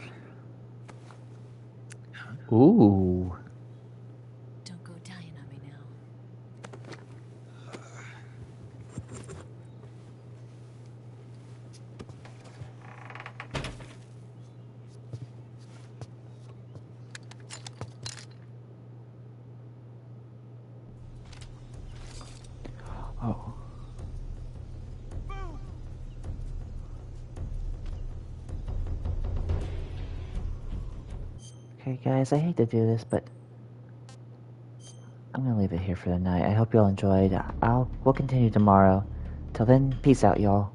Ooh. Don't go dying on me now. Oh. Okay, guys, I hate to do this, but I'm gonna leave it here for the night. I hope y'all enjoyed. We'll continue tomorrow. Till then, peace out, y'all.